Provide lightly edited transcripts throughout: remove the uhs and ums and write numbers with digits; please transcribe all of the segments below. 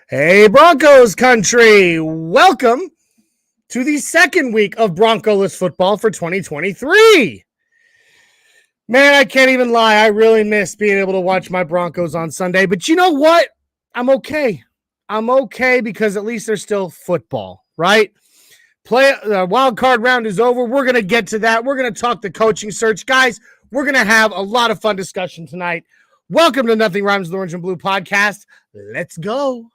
Hey, Broncos Country! Welcome to the second week of Broncoless football for 2023. Man, I can't even lie. I really miss being able to watch my Broncos on Sunday. But you know what? I'm okay. I'm okay because at least there's still football, right? The wild card round is over. We're going to get to that. We're going to talk the coaching search. Guys, we're going to have a lot of fun discussion tonight. Welcome to Nothing Rhymes with Orange and Blue podcast. Let's go.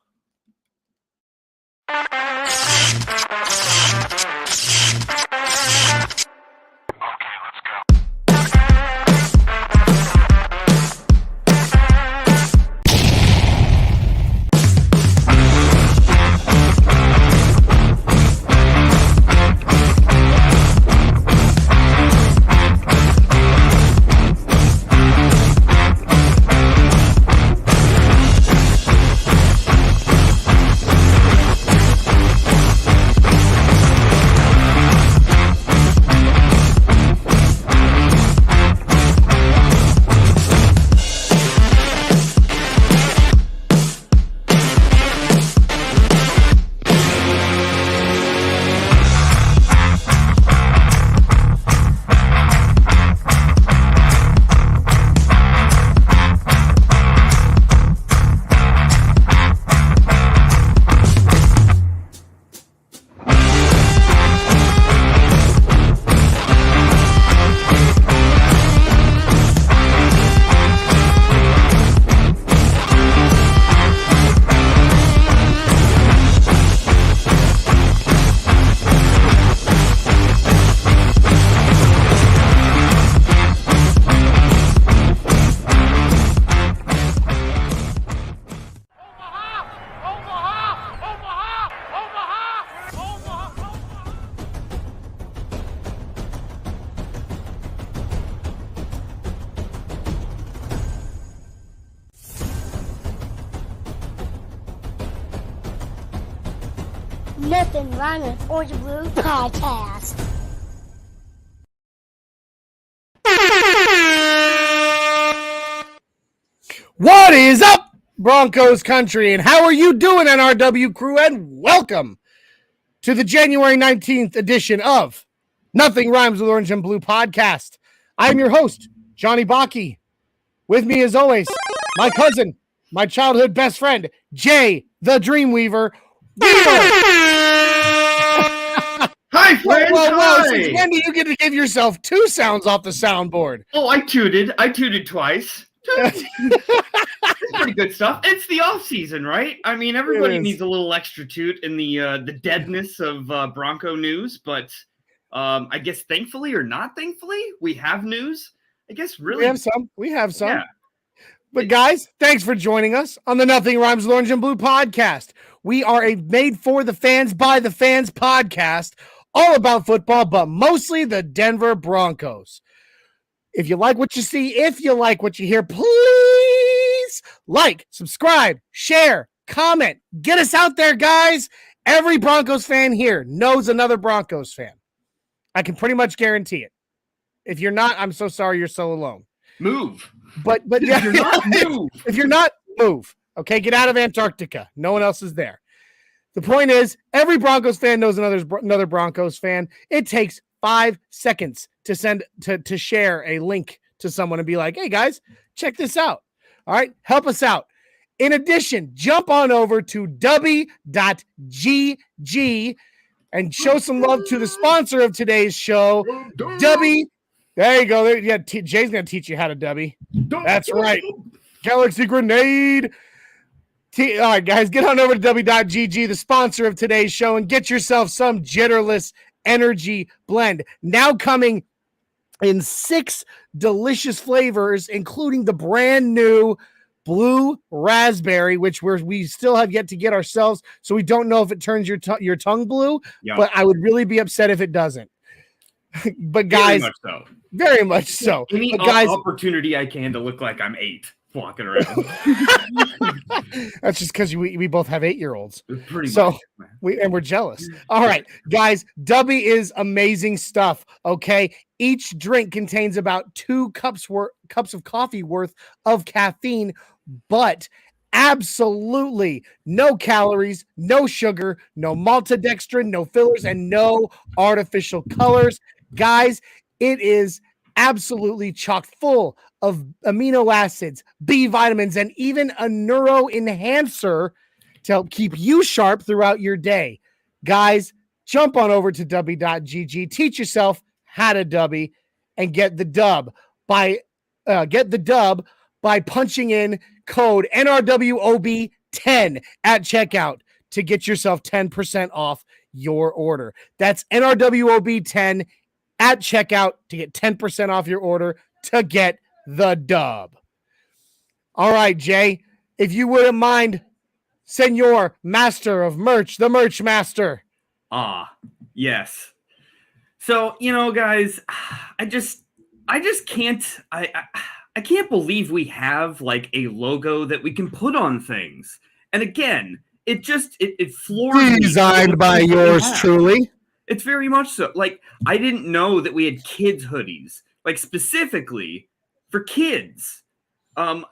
Nothing Rhymes with Orange and Blue podcast. What is up, Broncos Country, and how are you doing, NRW Crew? And welcome to the January 19th edition of Nothing Rhymes with Orange and Blue podcast. I'm your host, Johnny Baki. With me, as always, my cousin, my childhood best friend, Jay the Dreamweaver. Hi, friends. Whoa. Since when do you get to give yourself two sounds off the soundboard? Oh, I tooted twice. It's pretty good stuff. It's the off season, right? I mean, everybody needs a little extra toot in the deadness of Bronco news, but I guess thankfully or not thankfully, we have news. I guess really we have some. Yeah. But guys, thanks for joining us on the Nothing Rhymes with Orange and Blue podcast. We are a made for the fans by the fans podcast, all about football, but mostly the Denver Broncos. If you like what you see, if you like what you hear, please like, subscribe, share, comment. Get us out there, guys. Every Broncos fan here knows another Broncos fan. I can pretty much guarantee it. If you're not, I'm so sorry you're so alone. Move. But yeah, If you're not, move. If you're not, move. Okay, get out of Antarctica. No one else is there. The point is, every Broncos fan knows another Broncos fan. It takes 5 seconds to send to share a link to someone and be like, hey guys, check this out. All right, help us out. In addition, jump on over to w.gg and show some love to the sponsor of today's show, W. There you go. Yeah, Jay's going to teach you how to W. That's right. Galaxy Grenade. All right, guys, get on over to w.gg, the sponsor of today's show, and get yourself some Jitterless Energy Blend. Now coming in 6 delicious flavors, including the brand new Blue Raspberry, which we still have yet to get ourselves, so we don't know if it turns your tongue blue, but I would really be upset if it doesn't. But guys, very much so. Any guys, opportunity I can to look like I'm 8 walking around. That's just because we both have 8-year-olds. Pretty much, we're jealous. All right, guys, Dubby is amazing stuff. Okay, each drink contains about 2 cups of coffee worth of caffeine, but Absolutely no calories, no sugar, no maltodextrin, no fillers, and no artificial colors. Guys, it is absolutely chock full of amino acids, B vitamins, and even a neuro enhancer to help keep you sharp throughout your day. Guys, jump on over to w.gg, teach yourself how to dubby, and get the dub by punching in code NRWOB10 at checkout to get yourself 10% off your order. That's NRWOB10 at checkout to get 10% off your order to get the dub. All right, Jay, if you wouldn't mind, Senor Master of Merch, the Merch Master. Yes. So, guys, I just can't, I can't believe we have like a logo that we can put on things. And again, it floors me. Designed by yours truly. It's very much so. Like, I didn't know that we had kids hoodies, like specifically for kids. I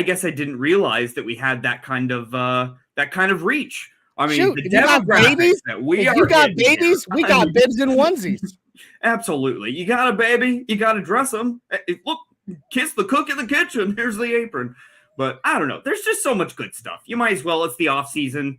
guess I didn't realize that we had that kind of reach. I mean, shoot, if you got babies, we got bibs and onesies. Absolutely. You got a baby, you got to dress them. Look, kiss the cook in the kitchen. Here's the apron. But I don't know. There's just so much good stuff. You might as well. It's the off season.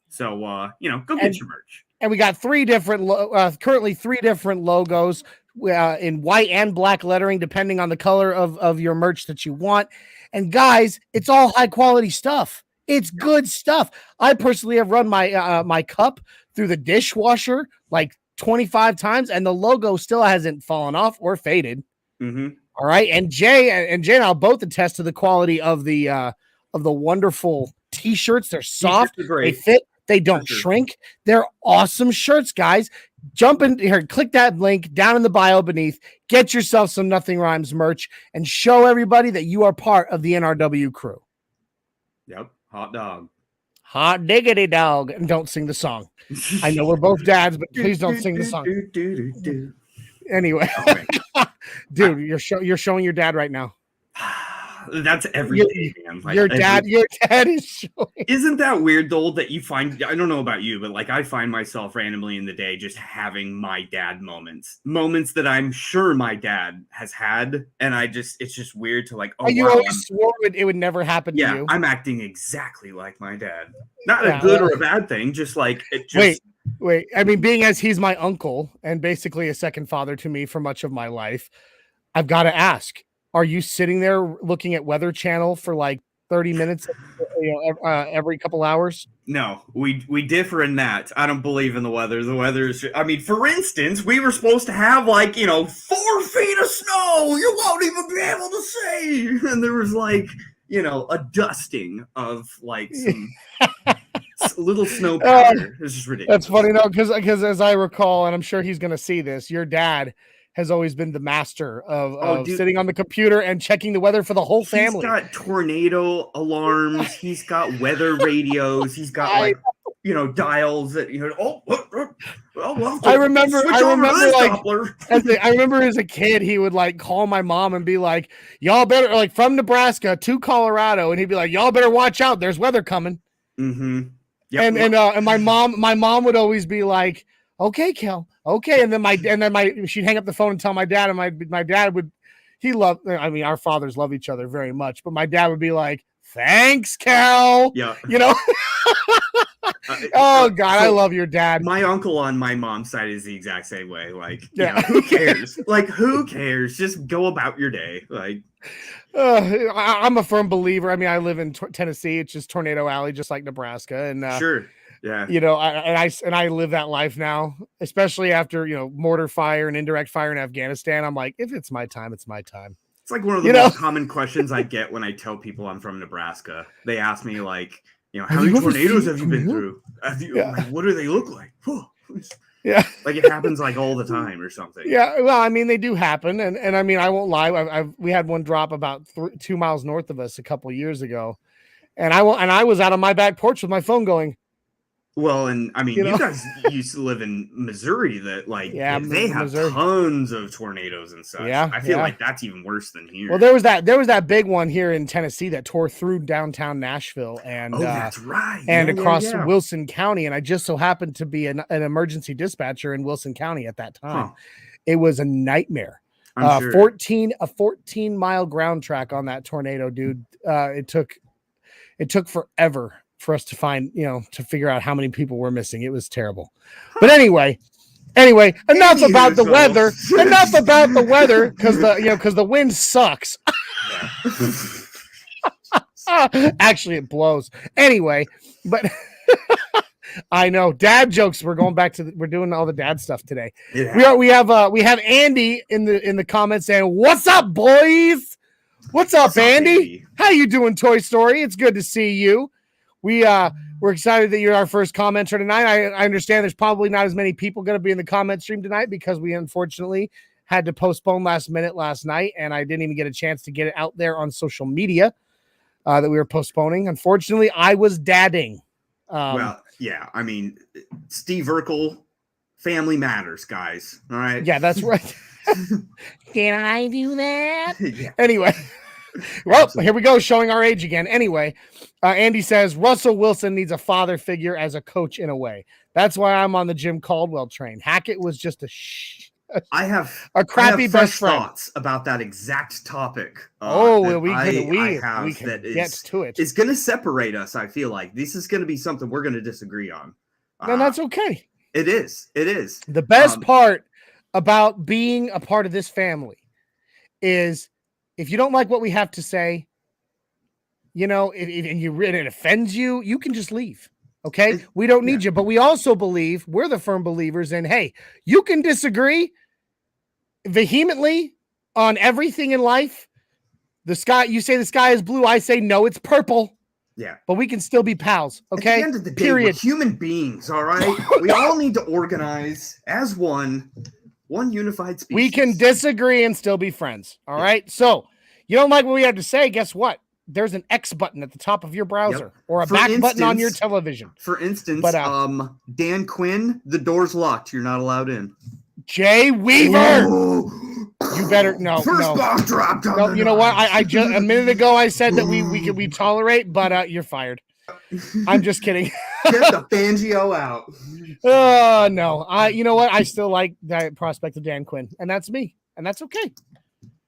So, go get your merch. And we got currently three different logos in white and black lettering, depending on the color of your merch that you want. And guys, it's all high quality stuff. It's good stuff. I personally have run my cup through the dishwasher like 25 times, and the logo still hasn't fallen off or faded. Mm-hmm. All right, and Jay and I'll both attest to the quality of the wonderful t-shirts. They're soft, they fit, they don't shrink. They're awesome shirts, guys. Jump in here, click that link down in the bio beneath. Get yourself some Nothing Rhymes merch and show everybody that you are part of the NRW crew. Yep, hot dog. Hot diggity dog. And don't sing the song. I know we're both dads, but please don't sing the song. Anyway, dude, you're showing your dad right now. That's every day, man. Like, your dad is showing. Isn't that weird though that you find? I don't know about you, but like I find myself randomly in the day just having my dad moments that I'm sure my dad has had, and it's just weird to like. Oh, you always swore it would never happen to you. Yeah, I'm acting exactly like my dad. Not a good or a bad thing, just like it. Just Wait. I mean, being as he's my uncle and basically a second father to me for much of my life, I've got to ask. Are you sitting there looking at Weather Channel for like 30 minutes every couple hours? No, we differ in that. I don't believe in the weather. The weather is, I mean, for instance, we were supposed to have like, 4 feet of snow. You won't even be able to see. And there was like, a dusting of like some little snow powder. It's just ridiculous. That's funny, because as I recall, and I'm sure he's going to see this, your dad has always been the master of sitting on the computer and checking the weather for the whole family. He's got tornado alarms. He's got weather radios. He's got dials that I remember as a kid, he would like call my mom and be like, "Y'all better like from Nebraska to Colorado," and he'd be like, "Y'all better watch out. There's weather coming." Mm-hmm. Yep. And my mom would always be like, "Okay, Kel. Okay." And then she'd hang up the phone and tell my dad, and my dad would, our fathers love each other very much, but my dad would be like, "Thanks, Kel." Yeah. Oh God, I love your dad. My uncle on my mom's side is the exact same way. Like, who cares? Like, who cares? Just go about your day. Like, I'm a firm believer. I mean, I live in Tennessee. It's just Tornado Alley, just like Nebraska. And sure. Yeah. I live that life now, especially after, mortar fire and indirect fire in Afghanistan. I'm like, if it's my time, it's my time. It's like one of the most common questions I get when I tell people I'm from Nebraska. They ask me like, how many tornadoes have you been through? Like, what do they look like? Yeah. Like it happens like all the time or something. Yeah. Well, I mean, they do happen. And I mean, I won't lie. We had one drop about 2 miles north of us a couple of years ago. And I was out on my back porch with my phone going, Well, and I mean, You know? guys used to live in Missouri that they have Missouri. tons of tornadoes and such. Yeah, I feel like that's even worse than here. Well, there was that big one here in Tennessee that tore through downtown Nashville and that's right. And across Wilson County. And I just so happened to be an emergency dispatcher in Wilson County at that time. Huh. It was a nightmare. Sure. 14-mile ground track on that tornado, dude. It took forever for us to find, to figure out how many people were missing. It was terrible. But anyway, enough about the weather. Enough about the weather, because the wind sucks. Actually, it blows. Anyway, but I know dad jokes. We're going back to we're doing all the dad stuff today. Yeah. We have Andy in the comments saying, "What's up, boys? What's up, Andy? How you doing, Toy Story? It's good to see you. We're excited that you're our first commenter tonight. I understand there's probably not as many people going to be in the comment stream tonight because we unfortunately had to postpone last night, and I didn't even get a chance to get it out there on social media that we were postponing. Unfortunately, I was dadding. Well, yeah, I mean, Steve Urkel, family matters, guys. All right. Yeah, that's right. Can I do that? Yeah. Anyway. Well, here we go, showing our age again. Anyway, Andy says, Russell Wilson needs a father figure as a coach in a way. That's why I'm on the Jim Caldwell train. Hackett was just I have crappy best friend. Thoughts about that exact topic. We can get to it. It's going to separate us. I feel like this is going to be something we're going to disagree on. And that's okay. It is. The best part about being a part of this family is if you don't like what we have to say, if it offends you, you can just leave. Okay. We don't need you, but we also believe we're the firm believers in, hey, you can disagree vehemently on everything in life. You say the sky is blue. I say, no, it's purple. Yeah. But we can still be pals. Okay. At the end of the day, we're human beings. All right. We all need to organize as one unified species. We can disagree and still be friends. All right. So you don't like what we have to say. Guess what? There's an X button at the top of your browser or a button on your television. For instance, Dan Quinn, the door's locked. You're not allowed in. Jay Weaver. Ooh. You better First ball dropped. No, you know what? I just a minute ago I said that we tolerate, but you're fired. I'm just kidding. Get the Fangio out. Oh no. You know what? I still like that prospect of Dan Quinn, and that's me, and that's okay.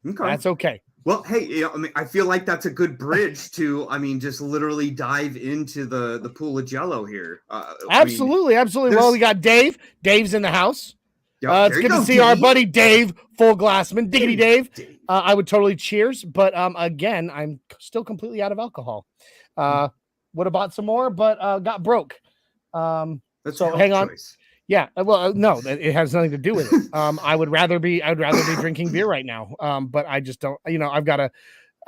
Okay. That's okay. Well, hey, I feel like that's a good bridge to, just literally dive into the pool of Jello here. Absolutely. Well, we got Dave. Dave's in the house. It's good to see our buddy Dave Full-Glassman. Diggity Dave. I would totally cheers, but again, I'm still completely out of alcohol. Would have bought some more, but got broke. So hang on. Choice. Yeah, well, no, it has nothing to do with it. I would rather be drinking beer right now. But I just don't. I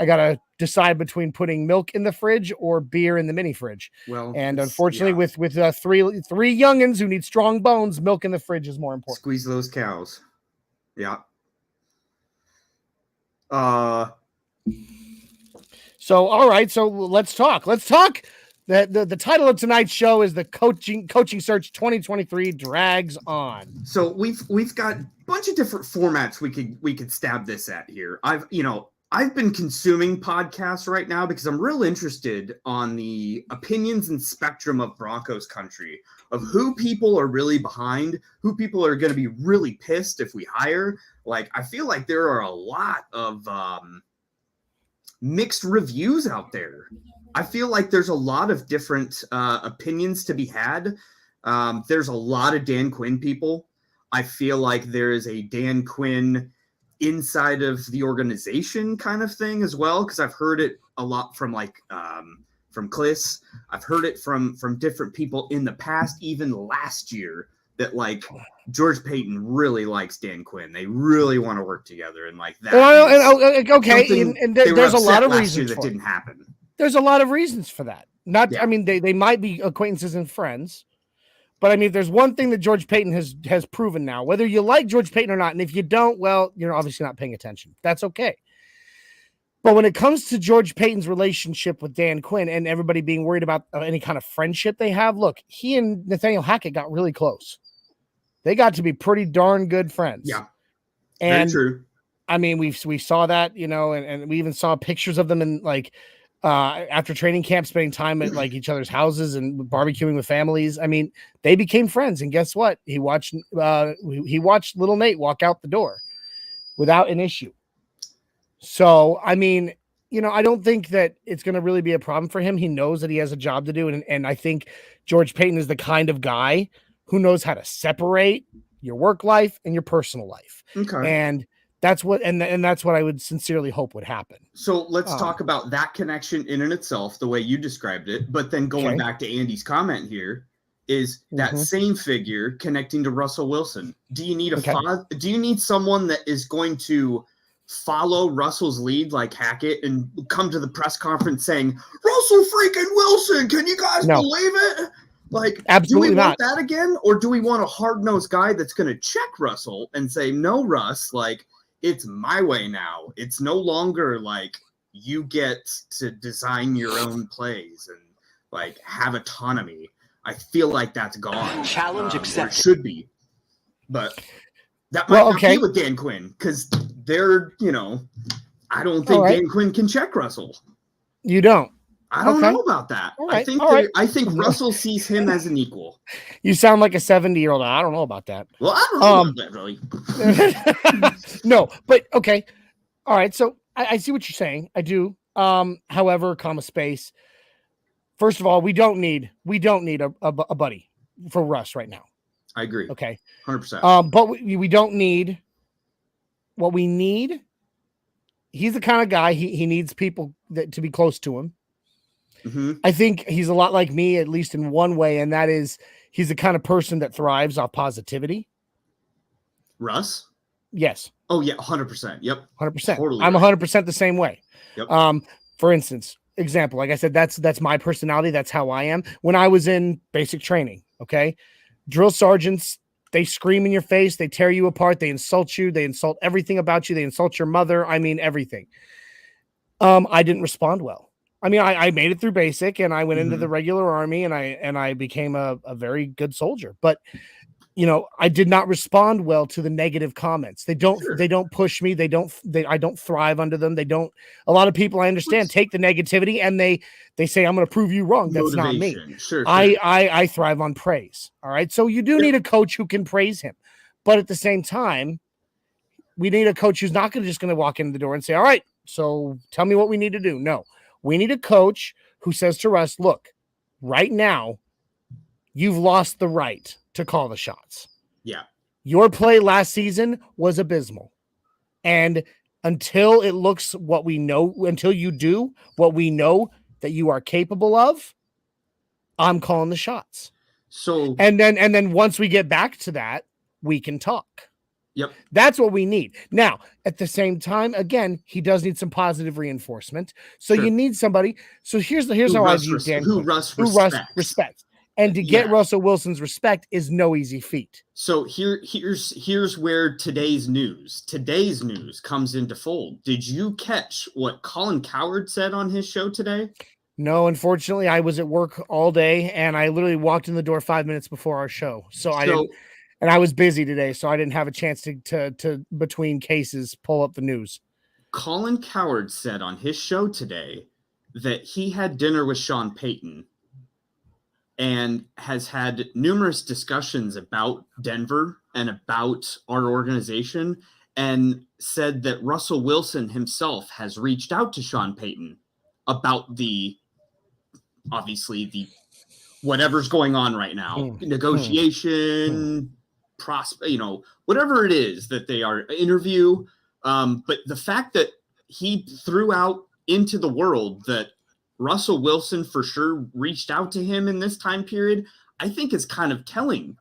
gotta decide between putting milk in the fridge or beer in the mini fridge. Well, and unfortunately, with three youngins who need strong bones, milk in the fridge is more important. Squeeze those cows. Yeah. So all right, so let's talk. The title of tonight's show is the Coaching Search 2023 Drags On. So we've got a bunch of different formats we could stab this at here. I've been consuming podcasts right now because I'm real interested on the opinions and spectrum of Broncos country, of who people are really behind, who people are going to be really pissed if we hire. Like, I feel like there are a lot of mixed reviews out there. I feel like there's a lot of different opinions to be had. There's a lot of Dan Quinn people. I feel like there is a Dan Quinn inside of the organization kind of thing as well, because I've heard it a lot from from Kliss. I've heard it from different people in the past, even last year, that George Payton really likes Dan Quinn. They really want to work together, and that. Well, okay, and there's a lot of reasons that didn't happen. There's a lot of reasons for that. They might be acquaintances and friends, but if there's one thing that George Payton has proven now, whether you like George Payton or not, and if you don't, well, you're obviously not paying attention. That's okay. But when it comes to George Payton's relationship with Dan Quinn and everybody being worried about any kind of friendship they have, look, he and Nathaniel Hackett got really close. They got to be pretty darn good friends. Yeah, and very true. I mean, we saw that, and we even saw pictures of them in after training camp, spending time at like each other's houses and barbecuing with families. I mean, they became friends. And guess what? He watched little Nate walk out the door without an issue. So, I mean, I don't think that it's going to really be a problem for him. He knows that he has a job to do. And I think George Payton is the kind of guy who knows how to separate your work life and your personal life. Okay. And that's what I would sincerely hope would happen. So let's talk about that connection in and itself, the way you described it. But then going back to Andy's comment here is that same figure connecting to Russell Wilson. Do you need do you need someone that is going to follow Russell's lead like Hackett and come to the press conference saying, Russell freaking Wilson, can you guys believe it? Like, absolutely do we not. want that again? Or do we want a hard-nosed guy that's going to check Russell and say, no, Russ, like, it's my way now. It's no longer like you get to design your own plays and like have autonomy. I feel like that's gone. Challenge accepted. It should be. But that might not be with Dan Quinn because they're, I don't think Dan Quinn can check Russell. You don't? I don't know about that. Right. I think Russell sees him as an equal. You sound like a 70-year-old. I don't know about that. Well, I don't know about that, really. No, but okay. All right. So I see what you're saying. I do. However, space. First of all, we don't need a buddy for Russ right now. I agree. Okay. 100%. But we don't need what we need. He's the kind of guy he needs people to be close to him. Mm-hmm. I think he's a lot like me, at least in one way, and that is he's the kind of person that thrives off positivity. Russ? Yes. Oh, yeah, 100%. Yep. 100%. Totally I'm 100% the same way. Yep. For instance, example, like I said, that's my personality. That's how I am. When I was in basic training, okay, drill sergeants, they scream in your face, they tear you apart, they insult you, they insult everything about you, they insult your mother. I mean, everything. I didn't respond well. I mean, I made it through basic and I went into the regular army and I became a very good soldier, but I did not respond well to the negative comments. They don't push me. I don't thrive under them. A lot of people I understand take the negativity and they say, I'm going to prove you wrong. That's not me. Sure. I thrive on praise. All right. So you do need a coach who can praise him, but at the same time, we need a coach who's not just going to walk in the door and say, all right, so tell me what we need to do. No. We need a coach who says to Russ, look, right now, you've lost the right to call the shots. Yeah. Your play last season was abysmal. And until you do what we know that you are capable of, I'm calling the shots. So and then once we get back to that, we can talk. Yep. That's what we need. Now, at the same time, again, he does need some positive reinforcement. So you need somebody. So here's how I view Dan. Who Russ respects. And to get Russell Wilson's respect is no easy feat. So here's where today's news comes into fold. Did you catch what Colin Cowherd said on his show today? No, unfortunately, I was at work all day and I literally walked in the door 5 minutes before our show. So I didn't. And I was busy today, so I didn't have a chance to between cases, pull up the news. Colin Cowherd said on his show today that he had dinner with Sean Payton and has had numerous discussions about Denver and about our organization, and said that Russell Wilson himself has reached out to Sean Payton about the whatever's going on right now, negotiation, whatever it is that they are interview. But the fact that he threw out into the world that Russell Wilson for sure reached out to him in this time period, I think is kind of telling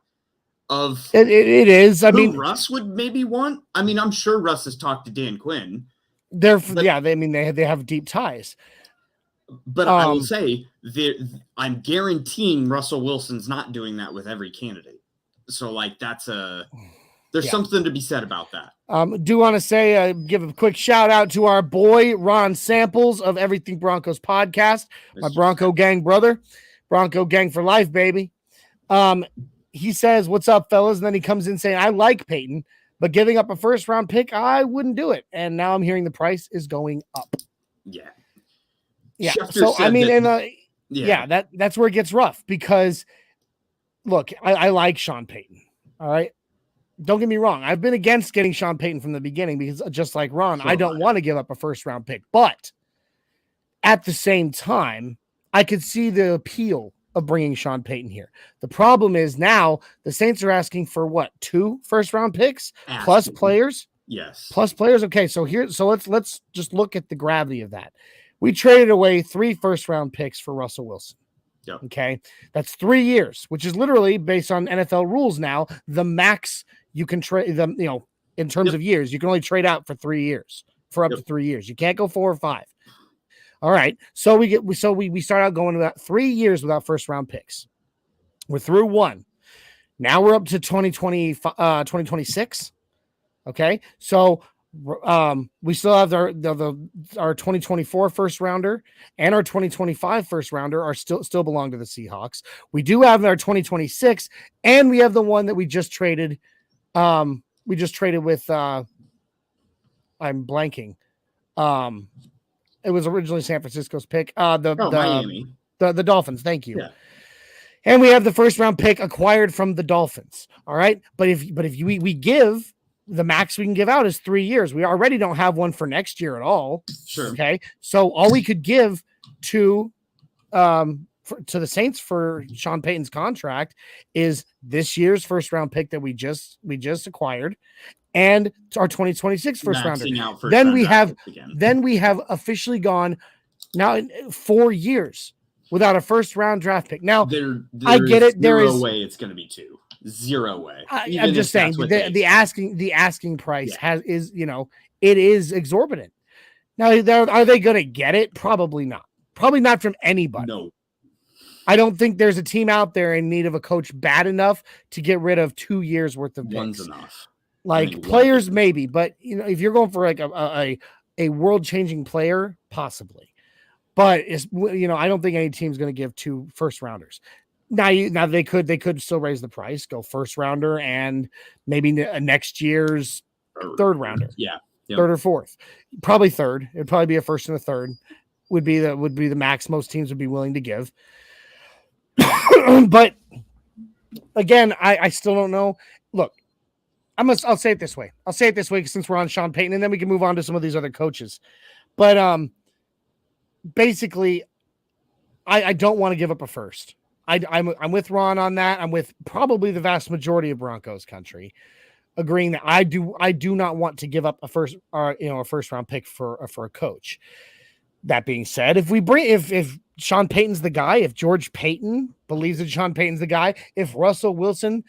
of it is. I mean, Russ would maybe want. I mean, I'm sure Russ has talked to Dan Quinn. They have deep ties. But I will say I'm guaranteeing Russell Wilson's not doing that with every candidate. So like that's There's something to be said about that. Do want to say, give a quick shout out to our boy Ron Samples of Everything Broncos podcast, my Bronco gang brother, Bronco gang for life, baby. He says, "What's up, fellas?" And then he comes in saying, "I like Peyton, but giving up a first round pick, I wouldn't do it." And now I'm hearing the price is going up. Yeah. Schefter so I mean, that's where it gets rough because, look, I like Sean Payton. All right. Don't get me wrong. I've been against getting Sean Payton from the beginning because just like Ron, I don't want to give up a first round pick. But at the same time, I could see the appeal of bringing Sean Payton here. The problem is now the Saints are asking for what? 2 first round picks plus players? Yes. Plus players. Okay. So let's just look at the gravity of that. We traded away 3 first round picks for Russell Wilson. Yep. Okay. That's 3 years, which is literally based on NFL rules now, the max you can trade them, in terms of years, you can only trade out for 3 years, for up to 3 years. You can't go 4 or 5. All right. So we start out going about 3 years without first round picks. We're through 1. Now we're up to 2026. Okay. So we still have our 2024 first rounder and our 2025 first rounder are still belong to the Seahawks. We do have our 2026, and we have the one that we just traded. We just traded with I'm blanking. It was originally San Francisco's pick. Miami. The Dolphins. Thank you. Yeah. And we have the first round pick acquired from the Dolphins. All right. But if we give the max we can give out is 3 years. We already don't have one for next year at all. Sure. Okay. So all we could give to the Saints for Sean Payton's contract is this year's first round pick that we just acquired and our 2026 first rounder. Then we have officially gone now 4 years without a first round draft pick. Now I get it. There is no way it's going to be 2. 0 way. I'm just saying the asking price it is exorbitant. Now, are they going to get it? Probably not. Probably not from anybody. No. I don't think there's a team out there in need of a coach bad enough to get rid of 2 years worth of picks. One's enough. Like players, maybe, but if you're going for like a world changing player, possibly. But I don't think any team's going to give 2 first rounders. Now they could still raise the price, go first rounder, and maybe next year's third rounder. Yeah. Yep. 3rd or 4th, probably 3rd. It'd probably be a 1st and a 3rd. Would be the max most teams would be willing to give. But again, I still don't know. Look, I'll say it this way. I'll say it this way since we're on Sean Payton, and then we can move on to some of these other coaches. But basically, I don't want to give up a first. I'm with Ron on that. I'm with probably the vast majority of Broncos country, agreeing that I do not want to give up a first round pick for a coach. That being said, if Sean Payton's the guy, if George Payton believes that Sean Payton's the guy, if Russell Wilson,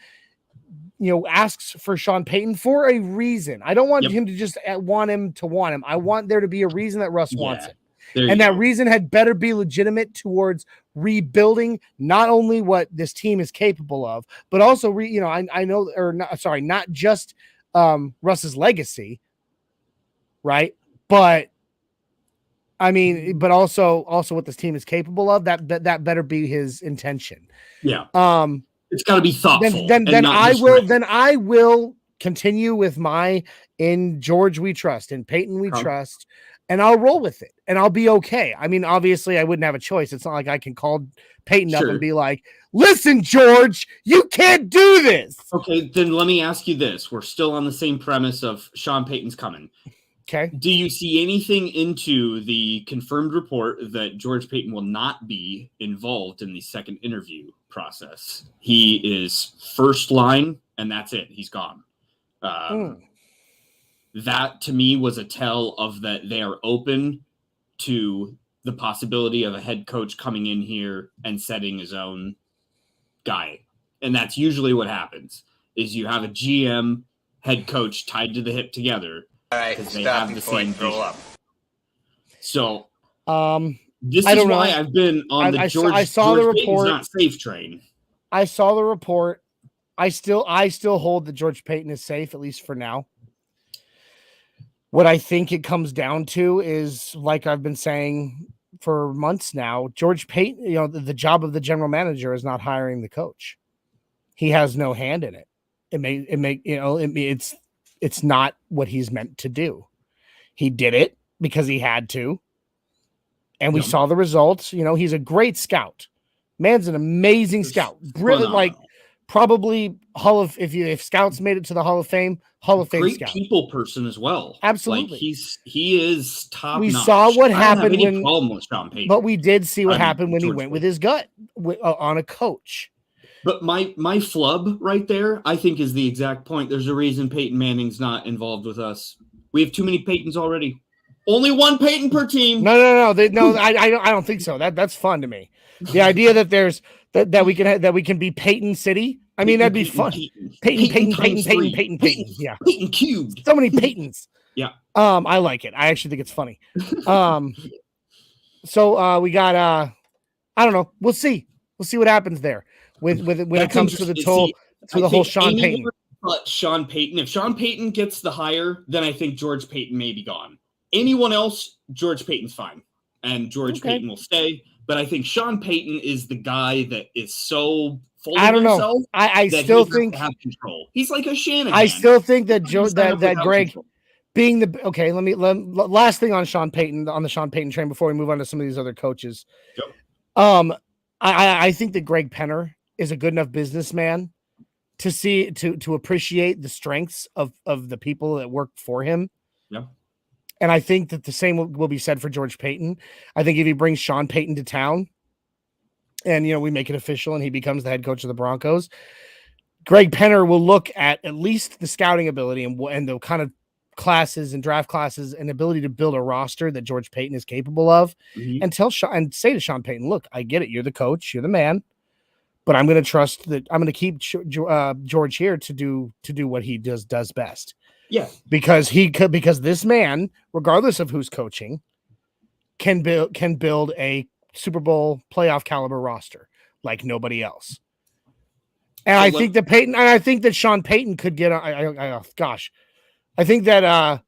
asks for Sean Payton for a reason, I don't want him to just want him. I want there to be a reason that Russ wants it. And that reason had better be legitimate towards rebuilding not only what this team is capable of, but also, not just Russ's legacy, right? But I mean, but also what this team is capable of. That better be his intention. Yeah. It's got to be thoughtful. Then I will continue with my in George we trust, in Peyton we trust. And I'll roll with it, and I'll be okay. I mean, obviously, I wouldn't have a choice. It's not like I can call Peyton up and be like, "Listen, George, you can't do this." Okay, then let me ask you this. We're still on the same premise of Sean Payton's coming. Okay. Do you see anything into the confirmed report that George Payton will not be involved in the second interview process? He is first line, and that's it. He's gone. That to me was a tell of that they are open to the possibility of a head coach coming in here and setting his own guy. And that's usually what happens is you have a GM head coach tied to the hip together. All right, they have the same throw up. So this is why I've been on the I saw the report. Not safe train. I saw the report. I still hold that George Payton is safe, at least for now. What I think it comes down to is, like I've been saying for months now, George Payton, the job of the general manager is not hiring the coach. He has no hand in it. It's not what he's meant to do. He did it because he had to. And we saw the results. He's a great scout. Man's an amazing scout. Brilliant, like probably if scouts made it to the Hall of Fame great scout. People person as well. Absolutely. Like he is top notch. We saw what happened when problem with Sean Payton. But we did see what happened when he went with his gut on a coach. But my flub right there, I think, is the exact point. There's a reason Peyton Manning's not involved with us. We have too many Peytons already. Only one Peyton per team. No. I don't think so. That's fun to me. The idea that there's that we can be Peyton City. I mean, that'd be fun. Peyton. Yeah. Peyton cubed. So many Peytons. Yeah. I like it. I actually think it's funny. So we got I don't know. We'll see. We'll see what happens there when it comes to the whole Sean Payton. But Sean Payton, if Sean Payton gets the hire, then I think George Payton may be gone. Anyone else, George Payton's fine, and George Payton will stay. But I think Sean Payton is the guy that is so full of himself. I still think have control. He's like a Shanahan. I still think that that Greg control. Being the Let me last thing on Sean Payton, on the Sean Payton train before we move on to some of these other coaches. Yep. I think that Greg Penner is a good enough businessman to appreciate the strengths of the people that work for him. Yeah. And I think that the same will be said for George Payton. I think if he brings Sean Payton to town and, we make it official and he becomes the head coach of the Broncos, Greg Penner will look at least the scouting ability and the kind of classes and draft classes and ability to build a roster that George Payton is capable of, and say to Sean Payton, look, I get it. You're the coach. You're the man. But I'm going to trust that I'm going to keep George here to do what he does best. Yeah, because this man, regardless of who's coaching, can build a Super Bowl playoff caliber roster like nobody else. And I think that Sean Payton could get. I think that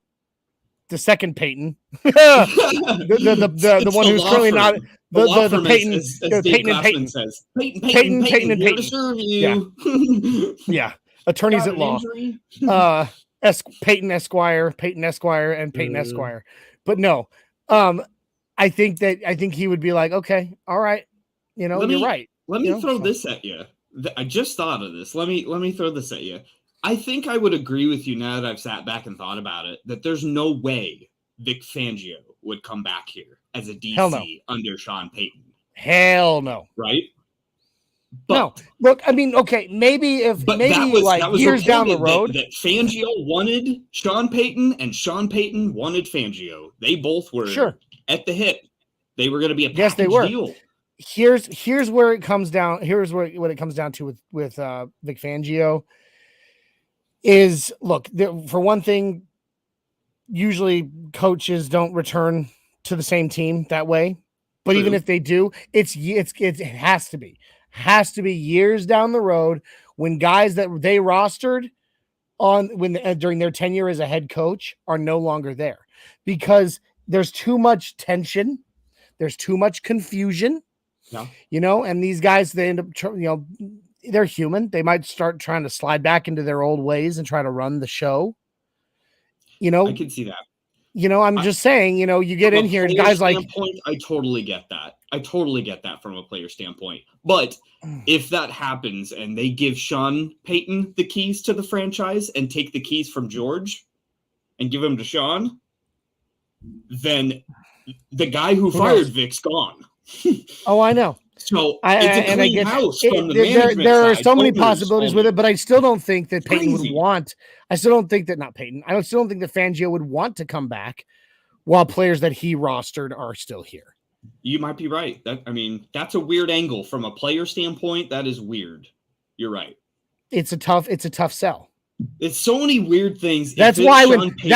the second Payton, the one who's currently not the Payton, Payton and Payton says Payton and Payton. Yeah, attorneys at law. Peyton Esquire, and Peyton Esquire. But no, I think he would be like, okay, all right, you're right. Let me throw this at you. I just thought of this. Let me throw this at you. I think I would agree with you now that I've sat back and thought about it, that there's no way Vic Fangio would come back here as a DC under Sean Payton. Hell no. Right? But, no, look, I mean, okay, maybe that was years down the road that Fangio wanted Sean Payton and Sean Payton wanted Fangio. They both were at the hip. They were going to be a package deal. Here's where it comes down. Here's what it comes down to with Vic Fangio is, look, for one thing, usually coaches don't return to the same team that way. But even if they do, it has to be years down the road when guys that they rostered during their tenure as a head coach are no longer there, because there's too much tension. There's too much confusion, and these guys, they end up, they're human. They might start trying to slide back into their old ways and try to run the show. I can see that. I'm just saying, you get in here and guys like, I totally get that. I totally get that from a player standpoint. But if that happens and they give Sean Payton the keys to the franchise and take the keys from George and give them to Sean, then the guy who fired Vic's gone. Oh, I know. So it's a clean house from the management there are side. so many possibilities with it, but I still don't think that Payton would want. I still don't think that Fangio would want to come back while players that he rostered are still here. You might be right. That's a weird angle from a player standpoint. That is weird. You're right. It's a tough sell. It's so many weird things. That's why weird things.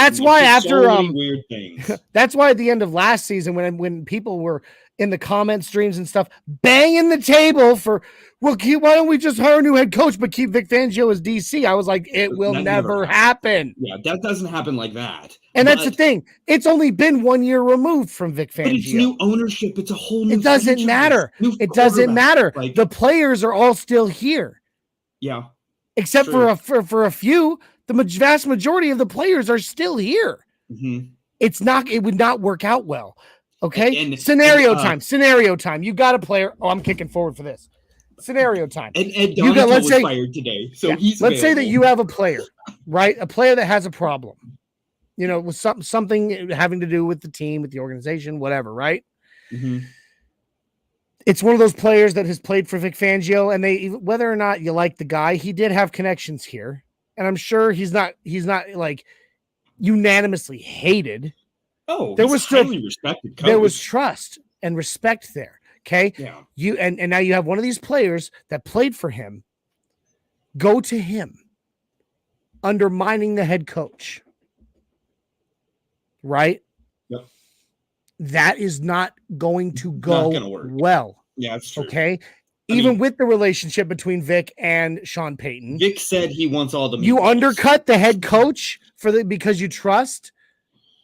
That's why at the end of last season, when people were in the comment streams and stuff, banging the table for, why don't we just hire a new head coach but keep Vic Fangio as DC? I was like, it will never happen. Yeah, that doesn't happen like that. And that's the thing. It's only been 1 year removed from Vic Fangio. But it's new ownership. It's a whole new. It doesn't matter. It doesn't matter. Like, the players are all still here. Yeah. Except for a few, the vast majority of the players are still here. Mm-hmm. It would not work out well. Okay. Scenario time. You got a player. Oh, I'm kicking forward for this. Scenario time. And Donato was fired today. So let's say that you have a player, right? A player that has a problem, with something having to do with the team, with the organization, whatever, right? Mm-hmm. It's one of those players that has played for Vic Fangio, and whether or not you like the guy, he did have connections here. And I'm sure he's not like unanimously hated. Oh, there was still respected coach. There was trust and respect there. Okay. Yeah. And now you have one of these players that played for him go to him undermining the head coach. Right? Yep. That is not going to go well. Yeah, that's true. Okay. Even with the relationship between Vic and Sean Payton. Vic said he wants all the You undercut the head coach because you trust.